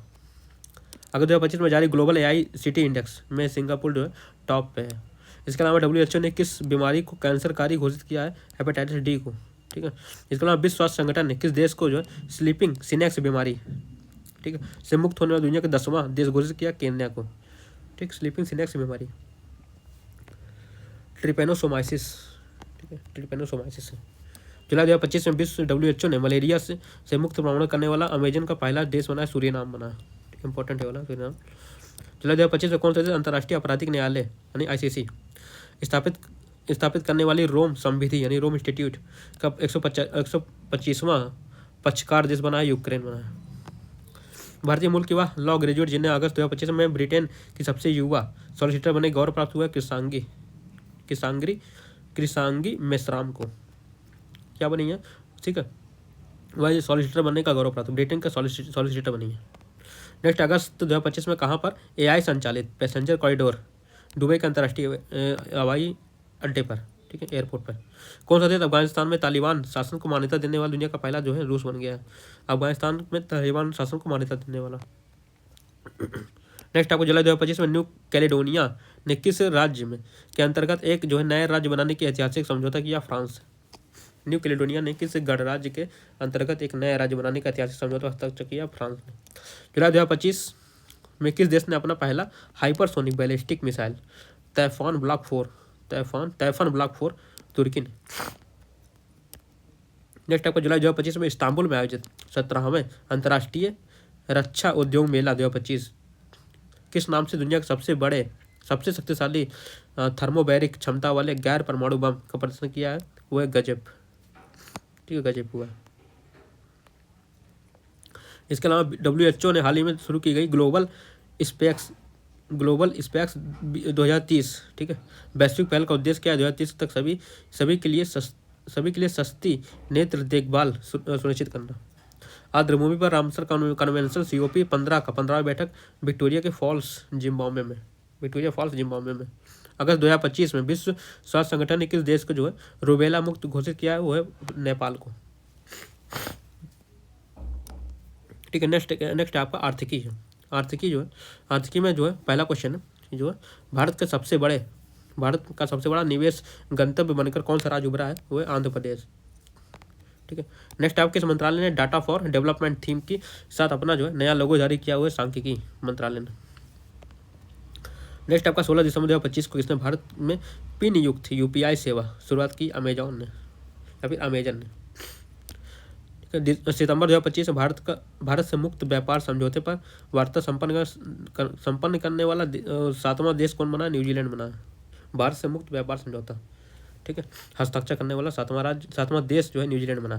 अगस्त 2025 में जारी ग्लोबल AI सिटी इंडेक्स में सिंगापुर जो है टॉप पे है। इसके अलावा WHO ने किस बीमारी को कैंसरकारी घोषित किया है? हेपेटाइटिस D को। ठीक है, इसके अलावा विश्व स्वास्थ्य संगठन ने किस देश को जो है स्लीपिंग सिनेक्स बीमारी, ठीक है, से मुक्त होने वाला दुनिया का 10वां देश घोषित किया? केन्या को। ठीक, स्लीपिंग सिनेक्स बीमारी ट्रिपेनोसोमाइसिस। ठीक है, ट्रिपेनोसोमाइसिस है। जुलाई 2025 में विश्व WHO ने मलेरिया से मुक्त प्रमाणन करने वाला अमेजन का पहला देश बना है? सूरीनाम बना है। इंपॉर्टेंट है वाला सूरीनाम। जुलाई 2025 में कौन सा देश अंतर्राष्ट्रीय आपराधिक न्यायालय यानी ICC स्थापित करने वाली रोम संविधि यानी रोम इंस्टीट्यूट का 125वां पक्षकार देश बना है? यूक्रेन बना है। भारतीय मूल की वह लॉ ग्रेजुएट जिन्हें अगस्त 2025 में ब्रिटेन की सबसे युवा सॉलिसिटर बने गौरव प्राप्त हुआ? कृषांगी मेश्राम को। क्या बनी है? ठीक है, वह सॉलिसिटर बनने का गौरव प्राप्त, ब्रिटेन का सॉलिसिटर बनी है। नेक्स्ट अगस्त 2025 में कहाँ पर AI संचालित पैसेंजर कॉरिडोर दुबई के अंतर्राष्ट्रीय हवाई अड्डे पर, ठीक है, एयरपोर्ट पर कौन सा देश अफगानिस्तान में तालिबान शासन को मान्यता देने वाला दुनिया का पहला जो है? रूस बन गया है। अफगानिस्तान में तालिबान शासन को मान्यता देने वाला। नेक्स्ट आपको जुलाई 2025 में न्यू कैलेडोनिया ने किस राज्य में के अंतर्गत एक जो है नया राज्य बनाने की ऐतिहासिक समझौता किया? फ्रांस। न्यू कैलेडोनिया ने किस गणराज्य के अंतर्गत एक नया राज्य बनाने का ऐतिहासिक समझौता हस्ताक्षर किया? फ्रांस ने। जुलाई 2025 में किस देश ने अपना पहला हाइपरसोनिक बैलिस्टिक मिसाइल तैफान ब्लॉक 4 तुर्की ने। नेक्स्ट आपका जुलाई 2025 में इस्तांबुल में आयोजित 17वें अंतर्राष्ट्रीय रक्षा उद्योग मेला 2025 किस नाम से दुनिया के सबसे शक्तिशाली थर्मोबैरिक क्षमता वाले गैर परमाणु बम का प्रदर्शन किया है? वो है गजब। ठीक है, गजब हुआ। इसके अलावा WHO ने हाल ही में शुरू की गई ग्लोबल ग्लोबल स्पैक्स 2030, ठीक है। वैश्विक पहल का उद्देश्य क्या है? 2030 तक सभी के लिए सस्ती नेत्र देखभाल सुनिश्चित करना। आर्द्रभूमि पर रामसर कन्वेंशन COP 15 का 15वीं बैठक विक्टोरिया फॉल्स जिम्बाब्वे में। अगस्त 2025 में विश्व स्वास्थ्य संगठन ने किस देश को जो है रूबेला मुक्त घोषित किया है? वो है नेपाल को, ठीक है। नेक्स्ट आपका आर्थिकी है। आर्थिकी में जो है पहला क्वेश्चन है जो है भारत का सबसे बड़ा निवेश गंतव्य बनकर कौन सा राज्य उभरा है? वो है आंध्र प्रदेश, ठीक है। नेक्स्ट आप किस मंत्रालय ने डाटा फॉर डेवलपमेंट थीम के साथ अपना जो है नया लोगो जारी किया हुआ है? सांख्यिकी मंत्रालय ने। नेक्स्ट आपका 16 दिसंबर 2025 को किसने भारत में पिन युक्त UPI सेवा शुरुआत की? अमेजॉन ने या फिर अमेजन ने, ठीक है। सितंबर 2025 में भारत से मुक्त व्यापार समझौते पर वार्ता संपन्न करने वाला 7वां देश कौन बना? न्यूजीलैंड बना। भारत से मुक्त व्यापार समझौता, ठीक है, हस्ताक्षर करने वाला 7वां देश जो है न्यूजीलैंड बना।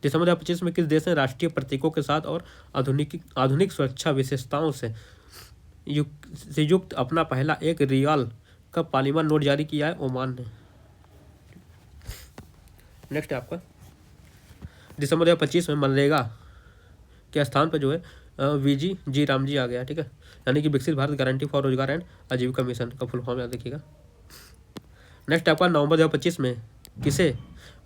दिसंबर 2025 में किस देश ने राष्ट्रीय प्रतीकों के साथ और आधुनिक सुरक्षा विशेषताओं से युक्त अपना पहला एक रियाल का पॉलीमर नोट जारी किया है? ओमान ने। नेक्स्ट आपका दिसंबर 2025 में मनरेगा के स्थान पर जो है VGG रामजी आ गया, ठीक है, यानी कि विकसित भारत गारंटी फॉर रोजगार एंड आजीविका मिशन का फुल फॉर्म याद रखिएगा। नेक्स्ट आपका नवंबर 2025 में किसे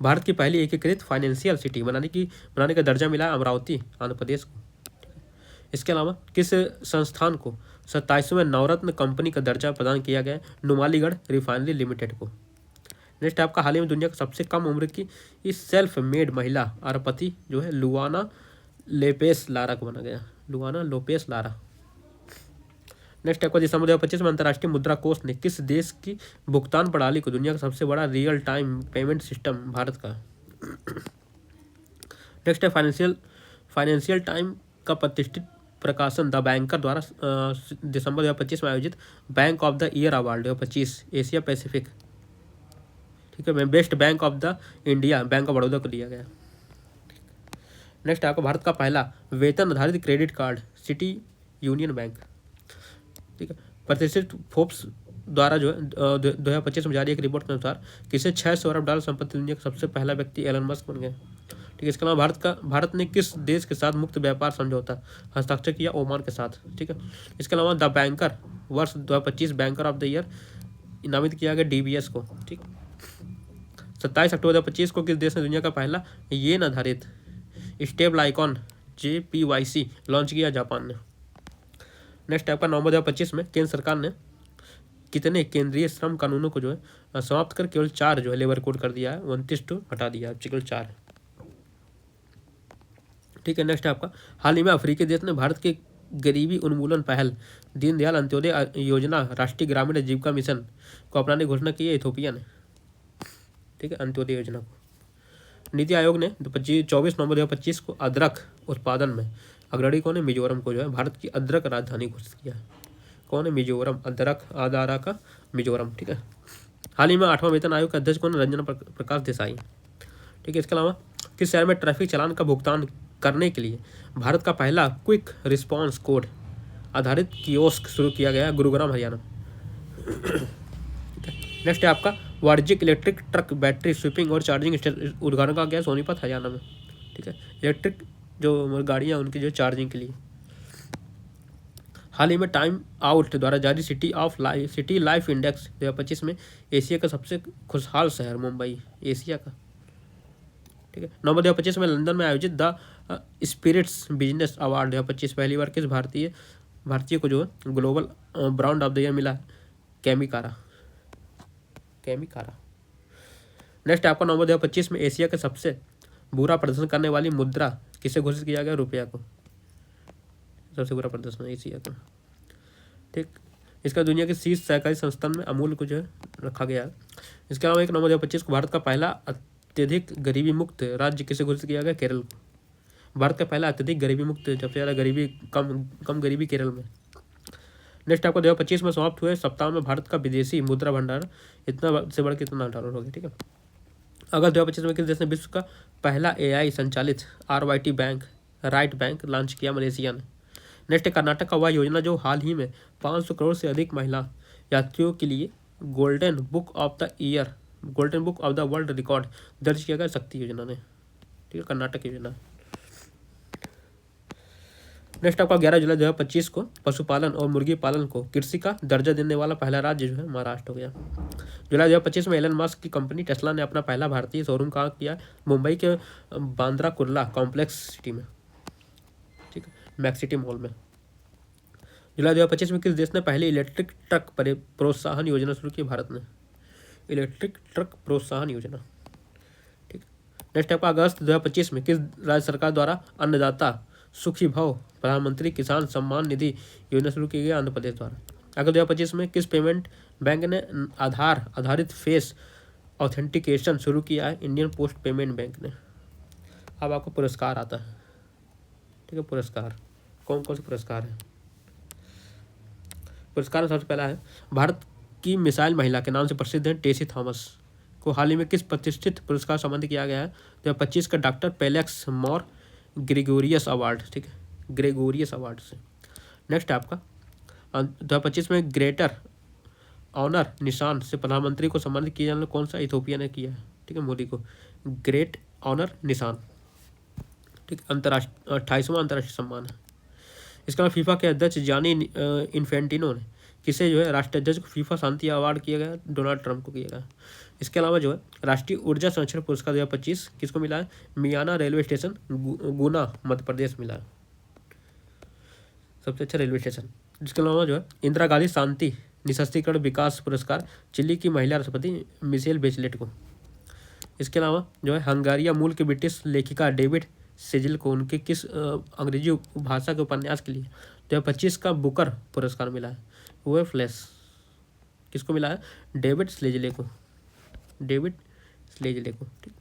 भारत की पहली एकीकृत फाइनेंशियल सिटी बनाने का दर्जा मिला? अमरावती, आंध्र प्रदेश को। इसके अलावा किस संस्थान को 27वें नवरत्न कंपनी का दर्जा प्रदान किया गया? नुमालीगढ़ रिफाइनरी लिमिटेड को। नेक्स्ट आपका हाल ही में दुनिया की सबसे कम उम्र की इस सेल्फ मेड महिला अरबपति जो है लुआना लोपेस लारा को बना गया, लुआना लोपेस लारा। नेक्स्ट आपका दिसंबर 2025 में अंतर्राष्ट्रीय मुद्रा कोष ने किस देश की भुगतान प्रणाली को दुनिया का सबसे बड़ा real time payment system? Bharat का। नेक्स्ट है फाइनेंशियल टाइम का प्रतिष्ठित प्रकाशन द बैंकर द्वारा दिसंबर 2025 में आयोजित bank of the year award 2025 Asia Pacific, ठीक है, best bank of the India bank of Baroda को दिया गया। नेक्स्ट आपको भारत का पहला वेतन आधारित credit card city union bank, ठीक है। प्रतिष्ठित फोर्ब्स द्वारा जो है 2025 में जारी एक रिपोर्ट के अनुसार किसे $600 अरब संपत्ति दुनिया का सबसे पहला व्यक्ति एलन मस्क बन गया, ठीक है। इसके अलावा भारत ने किस देश के साथ मुक्त व्यापार समझौता हस्ताक्षर किया? ओमान के साथ, ठीक है। इसके अलावा द बैंकर वर्ष 2025 बैंकर ऑफ द ईयर नामित किया गया DBS को, ठीक। 27 अक्टूबर 2025 को किस देश ने दुनिया का पहला येन आधारित स्टेबल आइकॉन JPYC लॉन्च किया? जापान ने। नेक्स्ट आपका नवंबर 2025 में केंद्र सरकार ने कितने केंद्रीय श्रम कानूनों को जो है समाप्त कर केवल 4 जो है लेबर कोड कर दिया है? 29 हटा दिया, केवल 4 है, ठीक है। नेक्स्ट आपका हाल ही में अफ्रीकी देश ने भारत के गरीबी उन्मूलन पहल दीनदयाल अंत्योदय योजना राष्ट्रीय ग्रामीण आजीविका मिशन को अपनाने की घोषणा की है? इथोपिया ने, ठीक है, अंत्योदय योजना को। नीति आयोग ने 24 नवंबर 2025 को अदरक उत्पादन में अग्रणी कौन है? मिजोरम को जो है भारत की अदरक राजधानी घोषित किया है। कौन है? मिजोरम, अदरक आदारा का मिजोरम, ठीक है। हाल ही में 8वां वेतन आयोग के अध्यक्ष कौन है? रंजना प्रकाश देसाई, ठीक है। इसके अलावा किस शहर में ट्रैफिक चालान का भुगतान करने के लिए भारत का पहला क्विक रिस्पॉन्स कोड आधारित कियोस्क शुरू किया गया? गुरुग्राम, हरियाणा। नेक्स्ट है आपका वाणिज्यिक इलेक्ट्रिक ट्रक बैटरी स्वीपिंग और चार्जिंग उद्घाटन का गया? सोनीपत, हरियाणा में, ठीक है। इलेक्ट्रिक जो गाड़ियाँ उनकी जो चार्जिंग के लिए। हाल ही में टाइम आउट द्वारा जारी सिटी लाइफ इंडेक्स 2025 में एशिया का सबसे खुशहाल शहर मुंबई, एशिया का, ठीक है। नवंबर 2025 में लंदन में आयोजित द स्पिरिट्स बिजनेस अवार्ड 2025 पहली बार किस भारतीय को जो है global brand of the year मिला? केमिकारा। नेक्स्ट आपका नवंबर 2025 में एशिया का सबसे बुरा प्रदर्शन करने वाली मुद्रा किसे घोषित किया गया? रुपया को, सबसे बुरा प्रदर्शन एशिया का, ठीक। इसका दुनिया के शीर्ष सहकारी संस्थान में अमूल को जो है रखा गया है। इसके अलावा 1 नवंबर 2025 को भारत का पहला अत्यधिक गरीबी मुक्त राज्य किसे घोषित किया गया? केरल को। भारत का पहला अत्यधिक गरीबी मुक्त, सबसे ज़्यादा गरीबी कम गरीबी केरल में। नेक्स्ट आपको 2025 में समाप्त हुए सप्ताह में भारत का विदेशी मुद्रा भंडार इतना से बढ़ के इतना $1 हो गया, ठीक है। अगस्त 2025 में किस देश ने विश्व का पहला AI संचालित RYT bank right bank launch किया? मलेशिया ने। नेक्स्ट है कर्नाटक का वह योजना जो हाल ही में 500 करोड़ से अधिक महिला यात्रियों के लिए golden book of the world record दर्ज किया गया, शक्ति योजना ने। ठीक है, कर्नाटक योजना। नेक्स्ट आपका 11 जुलाई 2025 को पशुपालन और मुर्गी पालन को कृषि का दर्जा देने वाला पहला राज्य जो है महाराष्ट्र हो गया। जुलाई 2025 में एलन मस्क की कंपनी टेस्ला ने अपना पहला भारतीय शोरूम कहाँ किया? मुंबई के बांद्रा कुर्ला कॉम्प्लेक्स सिटी में। ठीक है, मैक्स सिटी मॉल में। जुलाई 2025 में किस देश ने पहले इलेक्ट्रिक ट्रक प्रोत्साहन योजना शुरू की? भारत ने। इलेक्ट्रिक ट्रक प्रोत्साहन योजना। ठीक। नेक्स्ट आपका अगस्त 2025 में किस राज्य सरकार द्वारा अन्नदाता सुखी भव प्रधानमंत्री किसान सम्मान निधि योजना शुरू की गई? आंध्र प्रदेश द्वारा। अगस्त 2025 में किस पेमेंट बैंक ने आधार आधारित फेस ऑथेंटिकेशन शुरू किया है? इंडियन पोस्ट पेमेंट बैंक ने। अब आपको पुरस्कार आता है। ठीक है, पुरस्कार कौन कौन से पुरस्कार है? पुरस्कार सबसे पहला है भारत की मिसाइल महिला के नाम से प्रसिद्ध है टेसी थॉमस को हाल ही में किस प्रतिष्ठित पुरस्कार सम्मानित किया गया है? 2025 का डॉक्टर पेलेक्स मॉर ग्रेगोरियस अवार्ड। ठीक है, ग्रेगोरियस अवार्ड से। नेक्स्ट आपका 2025 में ग्रेटर ऑनर निशान से प्रधानमंत्री को सम्मानित किया जाने कौन सा इथोपिया ने किया है? ठीक है, मोदी को ग्रेट ऑनर निशान। ठीक, अंतर्राष्ट्रीय 28वां अंतर्राष्ट्रीय सम्मान है। इसके अलावा फीफा के अध्यक्ष जानी इन्फेंटिनो ने किसे जो है राष्ट्रीय अध्यक्ष को फीफा शांति अवार्ड किया गया? डोनाल्ड ट्रंप को किया गया। इसके अलावा जो है राष्ट्रीय ऊर्जा संरक्षण पुरस्कार 2025 किसको मिला है? मियाना रेलवे स्टेशन गुना मध्य प्रदेश मिला है, सबसे अच्छा रेलवे स्टेशन। इसके अलावा जो है इंदिरा गांधी शांति निःशस्त्रीकरण विकास पुरस्कार चिली की महिला राष्ट्रपति मिशेल बेचलेट को। इसके अलावा जो है हंगारिया मूल के ब्रिटिश लेखिका डेविड सेजिल को उनके किस अंग्रेजी भाषा के उपन्यास के लिए 2025 का बुकर पुरस्कार मिला है? वो फ्लैश किसको मिला है? डेविड स्लेजले को। ठीक।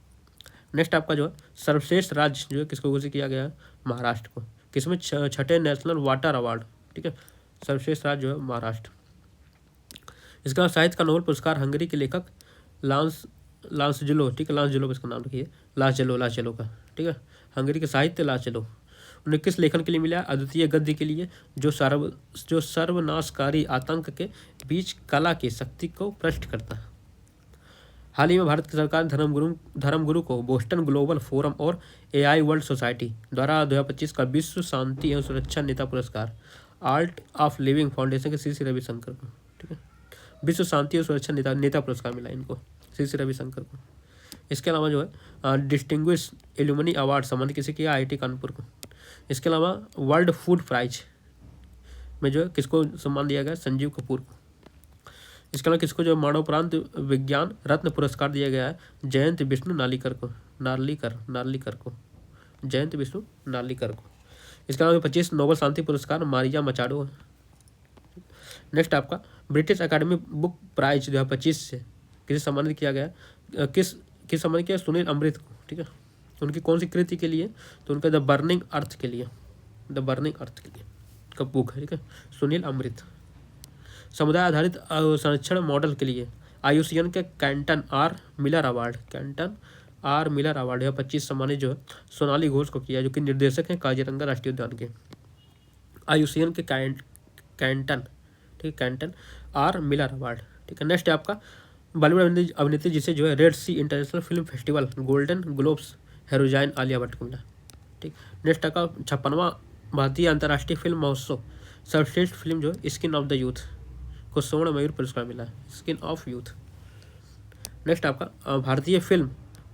नेक्स्ट आपका जो है सर्वश्रेष्ठ राज्य जो है किसको घोषित किया गया है? महाराष्ट्र को। किसमें? छठे नेशनल वाटर अवार्ड। ठीक है, सर्वश्रेष्ठ राज्य जो है महाराष्ट्र। इसका साहित्य का नोबेल पुरस्कार हंगरी के लेखक लांसजेलो। ठीक है, लांसजेलो इसका नाम रखिए, लांसजेलो का। ठीक है, हंगरी के साहित्य लांसजेलो। उन्हें किस लेखन के लिए मिला? अद्वितीय गद्य के लिए जो सर्वनाशकारी आतंक के बीच कला की शक्ति को प्रश्न करता है। हाल ही में भारत की सरकार धर्मगुरु को बोस्टन ग्लोबल फोरम और AI वर्ल्ड सोसाइटी द्वारा 2025 का विश्व शांति एवं सुरक्षा नेता पुरस्कार आर्ट ऑफ लिविंग फाउंडेशन के CC रविशंकर को। ठीक है, विश्व शांति और सुरक्षा नेता पुरस्कार मिला इनको, CC रविशंकर को। इसके अलावा जो है डिस्टिंग्विश एल्यूमनी अवार्ड सम्मानित किसी किया? IIT कानपुर को। इसके अलावा वर्ल्ड फूड प्राइज में जो है किसको सम्मान दिया गया? संजीव कपूर को। इसके अलावा किसको जो मरणोपरांत विज्ञान रत्न पुरस्कार दिया गया है? जयंत विष्णु नार्लिकर को। जयंत विष्णु नार्लिकर को। इसके अलावा 25 नोबेल शांति पुरस्कार मारिया मचाडो। नेक्स्ट आपका ब्रिटिश अकेडमी बुक प्राइज 2025 से किसे सम्मानित किया गया? किस सम्मानित किया? सुनील अमृत को। ठीक है, उनकी कौन सी कृति के लिए? तो उनका द बर्निंग अर्थ के लिए का बुक है। ठीक है, सुनील अमृत। समुदाय आधारित संरक्षण मॉडल के लिए IUCN के कैंटन आर मिलर अवार्ड 2025 सम्मानित जो है सोनाली घोष को किया, जो कि निर्देशक हैं काजीरंगा राष्ट्रीय उद्यान के। IUCN के कैंटन आर मिलर अवार्ड। ठीक है, नेक्स्ट है आपका बॉलीवुड अभिनेत्री जिसे जो है Red Sea International Film Festival Golden Globes heroine Alia Bhatt को मिला। ठीक, नेक्स्ट आपका 56वां भारतीय अंतर्राष्ट्रीय फिल्म महोत्सव सर्वश्रेष्ठ फिल्म जो है स्किन ऑफ द यूथ को स्वर्ण मयूर पुरस्कार मिला है, स्किन ऑफ यूथ। नेक्स्ट आपका भारतीय फिल्म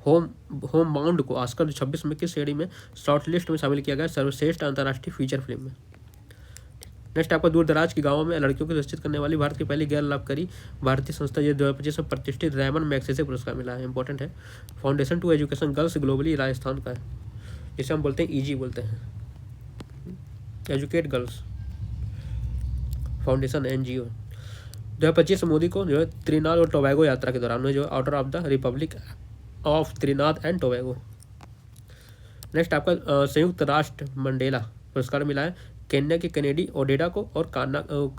होम बाउंड को ऑस्कर 2026 में किस श्रेणी में शॉर्ट लिस्ट में शामिल किया गया? सर्वश्रेष्ठ अंतर्राष्ट्रीय फीचर फिल्म में। नेक्स्ट आपका दूर दराज के गाँवों में लड़कियों को सुरक्षित करने वाली भारत की पहली गैर लाभकारी भारतीय संस्था ये 2025 में प्रतिष्ठित रेमन मैग्सेसे पुरस्कार मिला है। इंपॉर्टेंट है, foundation to education girls globally Rajasthan का है, जिसे हम बोलते हैं EG बोलते हैं, educate girls foundation NGO। 2025 Modi को जो है त्रिनाद और टोबैगो यात्रा के दौरान जो order of the Republic of त्रिनाद and Tobago. Next आपका संयुक्त राष्ट्र मंडेला पुरस्कार मिला है केन्या के केनेडी ओडेडा को और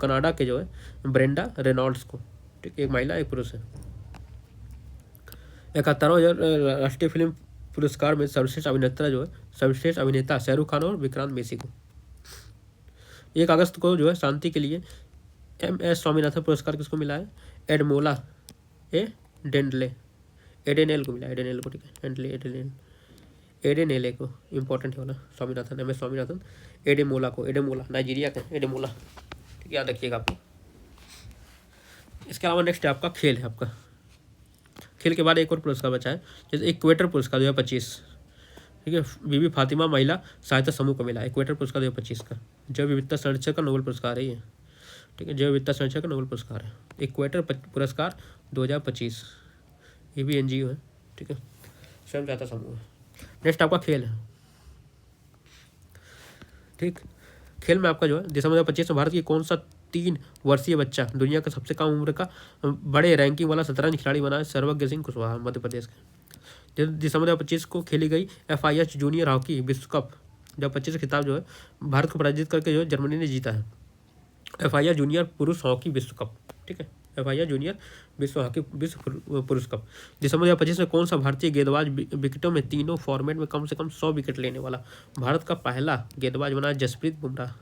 कनाडा के जो है ब्रेंडा रेनॉल्ड्स को। ठीक, एक महिला एक पुरुष है। 71वां राष्ट्रीय फिल्म पुरस्कार में सर्वश्रेष्ठ अभिनेता शाहरुख खान और विक्रांत मेसी को। 1 अगस्त को जो है शांति के लिए MS स्वामीनाथन पुरस्कार किसको मिला है? एडमोला डेंडले एडेनेल को मिला, एडेनेल को, ठीक है, एडेनेले को, इंपॉर्टेंट है वाला, स्वामीनाथन, MS स्वामीनाथन, एडेमोला को, एडेमोला नाइजीरिया का एडेमोला, ठीक है, याद रखिएगा आपको। इसके अलावा नेक्स्ट है आपका खेल है आपका। खेल के बाद एक और पुरस्कार बचा है, जैसे इक्वेटर पुरस्कार 2025, ठीक है, बीबी फातिमा महिला सहायता समूह को मिला इक्वेटर पुरस्कार 2025 का। जैव विविधता संरक्षण का नोबेल पुरस्कार है ये, ठीक है, जैव विविधता संरक्षण का नोबेल पुरस्कार है, इक्वेटर पुरस्कार 2025, ये भी NGO है, ठीक है, स्वयं सहायता समूह है। नेक्स्ट आपका खेल है, ठीक, खेल में आपका जो है दिसंबर 2025 में भारत की कौन सा 3 वर्षीय बच्चा दुनिया का सबसे कम उम्र का बड़े रैंकिंग वाला शतरंज खिलाड़ी बना है? सर्वज्ञ सिंह कुशवाहा, मध्य प्रदेश के। दिसंबर 2025 को खेली गई FIH जूनियर हॉकी विश्व कप 2025 खिताब जो है भारत को पराजित करके जो है जर्मनी ने जीता है। FIH जूनियर पुरुष हॉकी विश्व कप, ठीक है, FIH जूनियर विश्व पुरुष कप। दिसंबर 2025 में कौन सा भारतीय गेंदबाज विकेटों में तीनों फॉर्मेट में कम से कम 100 विकेट लेने वाला भारत का पहला गेंदबाज बना? जसप्रीत बुमराह,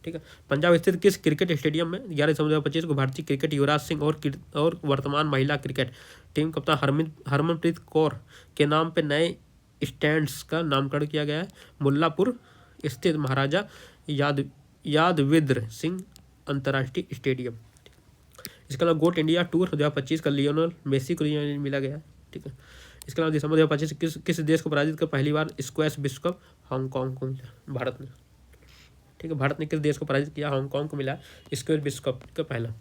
ठीक है। पंजाब स्थित किस क्रिकेट स्टेडियम में 11 दिसंबर 2025 को भारतीय क्रिकेट युवराज सिंह और वर्तमान महिला क्रिकेट टीम कप्तान हरमनप्रीत कौर के नाम पे नए स्टैंड्स का नामकरण किया गया है? मुल्लापुर स्थित महाराजा यादविंद्र सिंह अंतर्राष्ट्रीय स्टेडियम। इसके अलावा गोट इंडिया टूर 2025 का लियोनेल मेसी को मिला गया है, ठीक है। इसके अलावा दिसंबर 2025 किस देश को पराजित कर पहली बार स्क्वैश विश्व कप? हांगकांग को मिला, भारत ने, ठीक है, भारत ने किस देश को पराजित किया? हांगकांग को मिला स्क्वैश विश्व कप का पहला।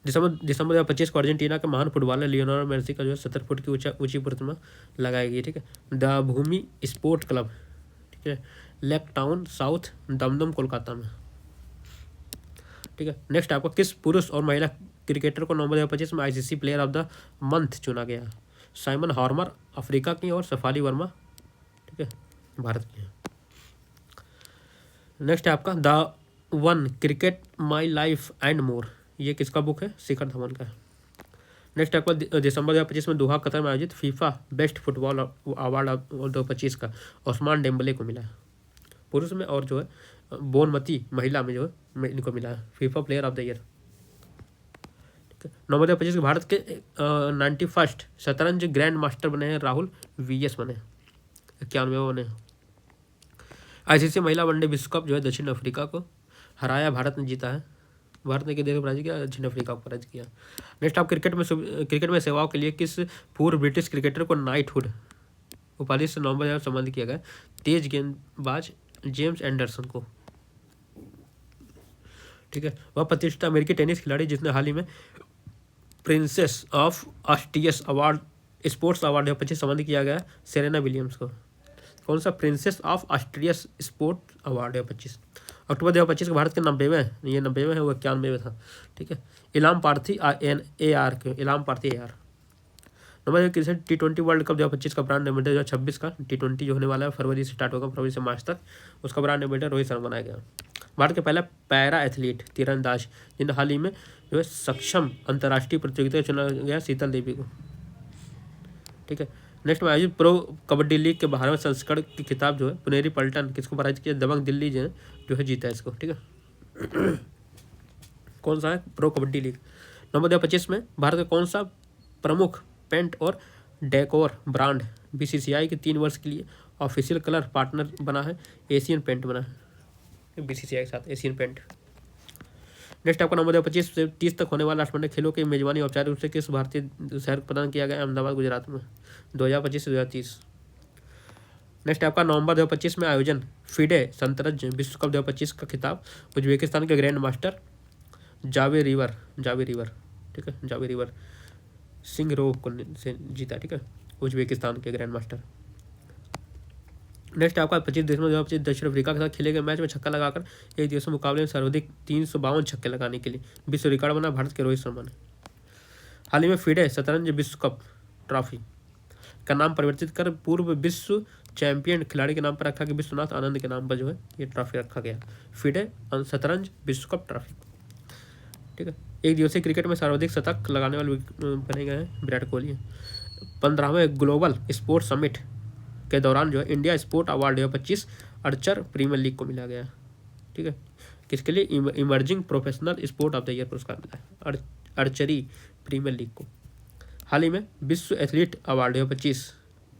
दिसंबर 2025 को अर्जेंटीना के महान फुटबॉलर लियोनेल मेसी का जो है 70 फुट की ऊंची प्रतिमा लगाई गई, ठीक है, द भूमि स्पोर्ट क्लब, ठीक है, lake town south Dumdum Kolkata में, ठीक है। नेक्स्ट आपको किस पुरुष और महिला क्रिकेटर को नवंबर 2025 में ICC player of the month चुना गया? साइमन हार्मर अफ्रीका की और सफाली वर्मा, ठीक है, भारत की है। नेक्स्ट है आपका the one cricket my life and more, ये किसका बुक है? शिखर धवन का है। नेक्स्ट आपका दिसंबर 2025 में दोहा कतर में आयोजित फीफा बेस्ट फुटबॉल अवार्ड 2025 का ओस्मान डेम्बले को मिला है पुरुष में, और जो है बोनमती महिला में जो है इनको मिला है FIFA player of the year. November 2025 के भारत के 91st शतरंज ग्रैंड मास्टर बने हैं राहुल VS बने, 91वें बने। ICC महिला वनडे विश्व कप जो है दक्षिण अफ्रीका को हराया, भारत ने जीता है। भारत ने किस देश को पराजित किया? दक्षिण अफ्रीका को पराजित किया। नेक्स्ट आप क्रिकेट में सेवाओं के लिए किस पूर्व ब्रिटिश क्रिकेटर को नाइटहुड उपाधि से नवंबर 2000 सम्मानित किया गया? तेज गेंदबाज जेम्स एंडरसन को, ठीक है। वह प्रतिष्ठित अमेरिकी टेनिस खिलाड़ी जिसने हाल ही में princess of Asturias award sports award 2025 सम्मानित किया गया सेरेना विलियम्स को। कौन सा? Princess of Asturias sports award 2025। अक्टूबर 2025 को भारत के 90वें, ये 90वें है, वो 91वें था, ठीक है। इलाम पार्थी AR के, Ilam Parthi AR। Number cricket T20 world cup 2025 का ब्रांड एम्बेसडर 2026 का T20 जो होने वाला है फरवरी से स्टार्ट होगा, फरवरी से मार्च तक, उसका ब्रांड एम्बेसडर रोहित शर्मा बनाया गया। भारत के पहला पैरा एथलीट तीरंदाज जिन्हें हाल ही में जो है सक्षम अंतर्राष्ट्रीय प्रतियोगिता चुना गया शीतल देवी को, ठीक है। नेक्स्ट में आयोजित प्रो कबड्डी लीग के 12वें संस्करण की खिताब जो है पुनेरी पल्टन किसको पराजित किया? दबंग दिल्ली जो है जीता है इसको, ठीक है। कौन सा है? Pro kabaddi league. नवंबर 2025 में भारत का कौन सा प्रमुख पेंट और डेकोर ब्रांड BCCI के 3 वर्ष के लिए ऑफिशियल कलर पार्टनर बना है? एशियन पेंट बना है BCCI के साथ, एशियन पेंट। नेक्स्ट आपका नवंबर 2025 से 30 तक होने वाला राष्ट्रमंडल खेलों की मेजबानी औपचारिक रूप से किस भारतीय शहर को प्रदान किया गया? अहमदाबाद गुजरात में 2025 से 2030। नेक्स्ट आपका नवंबर 2025 में आयोजन FIDE शतरंज विश्व कप 2025 का खिताब उज्बेकिस्तान के ग्रैंड मास्टर जावे रिवर, ठीक है, जावे रिवर सिंह रोव को से जीता, ठीक है, उज्बेकिस्तान के ग्रैंड मास्टर। नेक्स्ट आपका 25 दिसंबर 2025 दक्षिण अफ्रीका के साथ खेले गए मैच में छक्का लगाकर एक दिवसीय मुकाबले में सर्वाधिक 352 छक्के लगाने के लिए विश्व रिकॉर्ड बना भारत के रोहित शर्मा ने। हाल ही में FIDE शतरंज विश्व कप ट्रॉफी का नाम परिवर्तित कर पूर्व विश्व चैंपियन खिलाड़ी के नाम पर रखा कि विश्वनाथ आनंद के नाम पर जो है ये ट्रॉफी रखा गया, FIDE शतरंज विश्व कप ट्रॉफी, ठीक है। एक दिवसीय क्रिकेट में सर्वाधिक शतक लगाने वाले बने गए हैं विराट कोहली। 15वें ग्लोबल स्पोर्ट्स समिट के दौरान जो है India sport award 2025 archery premier league को मिला गया। ठीक है, किसके लिए? Emerging professional sport of the year पुरस्कार मिला है आर्चरी प्रीमियर लीग को। हाल ही में विश्व एथलीट अवार्ड 2025,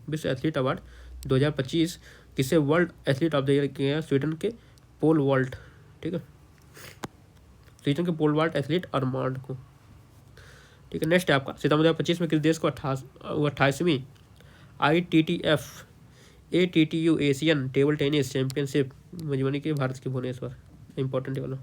विश्व एथलीट अवार्ड 2025 किसे world athlete of the year किया? स्वीडन के पोल वॉल्ट। ठीक है, स्वीडन के पोल वॉल्ट एथलीट अरमांड को। ठीक है, नेक्स्ट है आपका सितंबर 2025 में किस देश को 28वीं ITTF ATTU Asian table tennis championship मेजबानी की? भारत के भुवनेश्वर। इंपॉर्टेंट वाला।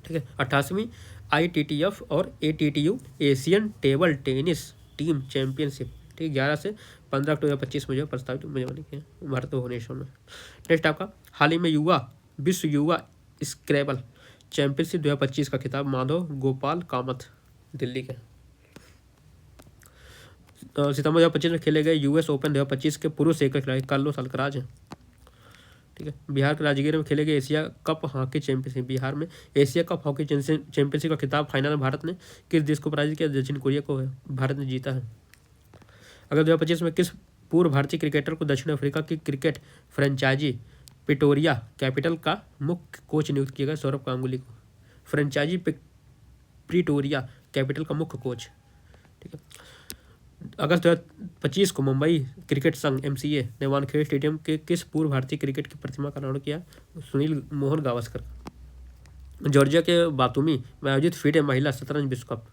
ठीक है, 28वीं ITTF और ATTU Asian table tennis team championship. ठीक, 11 से 15 अक्टूबर 2025 में जो प्रस्तावित मेजबानी की भारत के भुवनेश्वर में। नेक्स्ट आपका हाल ही में विश्व युवा स्क्रैबल चैंपियनशिप 2025 का खिताब माधव गोपाल कामत दिल्ली के। सितंबर 2025 में खेले गए US ओपन 2025 के पुरुष एकल खिलाड़ी कार्लोस अल्कराज हैं। ठीक है, बिहार के राजगीर में खेले गए Asia cup hockey championship. Bihar में एशिया कप हॉकी चैंपियनशिप का खिताब फाइनल में भारत ने किस देश को पराजित किया? दक्षिण कोरिया को है, भारत ने जीता है। अगर 2025 में किस पूर्व भारतीय क्रिकेटर को दक्षिण अफ्रीका की क्रिकेट फ्रेंचाइजी प्रिटोरिया कैपिटल का मुख्य कोच नियुक्त किया गया? सौरभ गांगुली को। फ्रेंचाइजी प्रिटोरिया कैपिटल का मुख्य कोच। ठीक है, अगस्त 2025 को मुंबई क्रिकेट संघ MCA ने वानखेड़े स्टेडियम के किस पूर्व भारतीय क्रिकेट की प्रतिमा का अनावरण किया? सुनील मोहन गावस्कर। जॉर्जिया के बातूमी में आयोजित फीडे महिला शतरंज विश्व कप।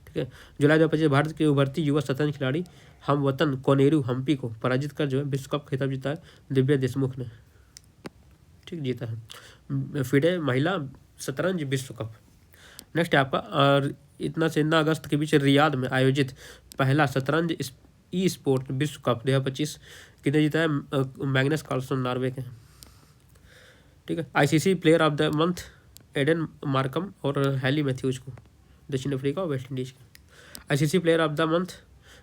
ठीक है, जुलाई 2025 भारत के उभरती युवा शतरंज खिलाड़ी हमवतन कोनेरू हम्पी को पराजित कर जो है विश्व कप खिताब जीता है दिव्या देशमुख ने। ठीक, जीता है फीडे महिला शतरंज विश्व कप। नेक्स्ट है आपका और इतना से इतना अगस्त के बीच रियाद में आयोजित पहला शतरंज ई स्पोर्ट विश्व कप 2025 किसने जीता है? मैग्नस कार्लसन नॉर्वे के। ठीक है, ICC player of the month Aiden Markram और हैली मैथ्यूज को, दक्षिण अफ्रीका और वेस्ट इंडीज के। ICC player of the month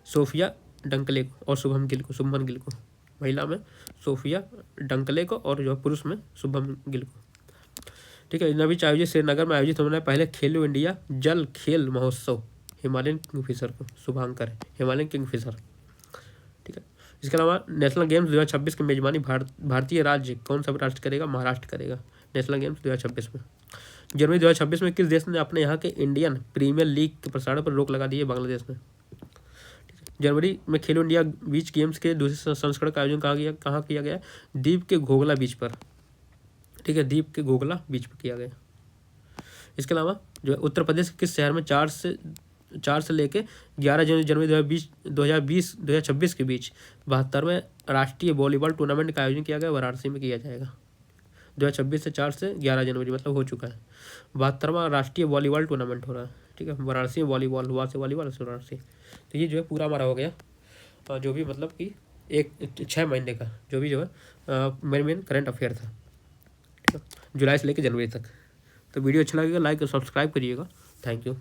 Sophia Dunkley को और शुभमन गिल को। महिला में सोफिया डंकले को और जो पुरुष में शुभमन गिल को। ठीक है, नवी आयोजित श्रीनगर में आयोजित होने पहले खेलो इंडिया जल खेल महोत्सव हिमालयन किंगफिशर को शुभांकर है, हिमालयन किंगफिशर। ठीक है, इसके अलावा नेशनल गेम्स 2026 की मेजबानी भारतीय राज्य कौन सा राष्ट्र करेगा? महाराष्ट्र करेगा नेशनल गेम्स 2026 में। जनवरी 2026 में किस देश ने अपने यहाँ के इंडियन प्रीमियर लीग के प्रसारण पर रोक लगा दी है? बांग्लादेश में। जनवरी में खेलो इंडिया बीच गेम्स के दूसरे संस्करण का आयोजन कहाँ किया गया? द्वीप के घोगला बीच पर। ठीक है, द्वीप के घोगला बीच पर किया गया। इसके अलावा जो उत्तर प्रदेश के किस शहर में 4 से लेके 11 जनवरी 2026 के बीच 72वें राष्ट्रीय वॉलीबॉल टूर्नामेंट का आयोजन किया गया? वाराणसी में किया जाएगा। 2026 से 4 से 11 जनवरी मतलब हो चुका है। 72वां राष्ट्रीय वॉलीबॉल टूर्नामेंट हो रहा है। ठीक है, वाराणसी में वॉलीबॉल हुआ से वॉलीबॉल वाराणसी। तो ये जो है पूरा हमारा हो गया जो भी मतलब कि 6 महीने का जो भी जो है मेन करंट अफेयर था। ठीक है, जुलाई से लेकर जनवरी तक। तो वीडियो अच्छा लगेगा लाइक और सब्सक्राइब करिएगा। Thank you.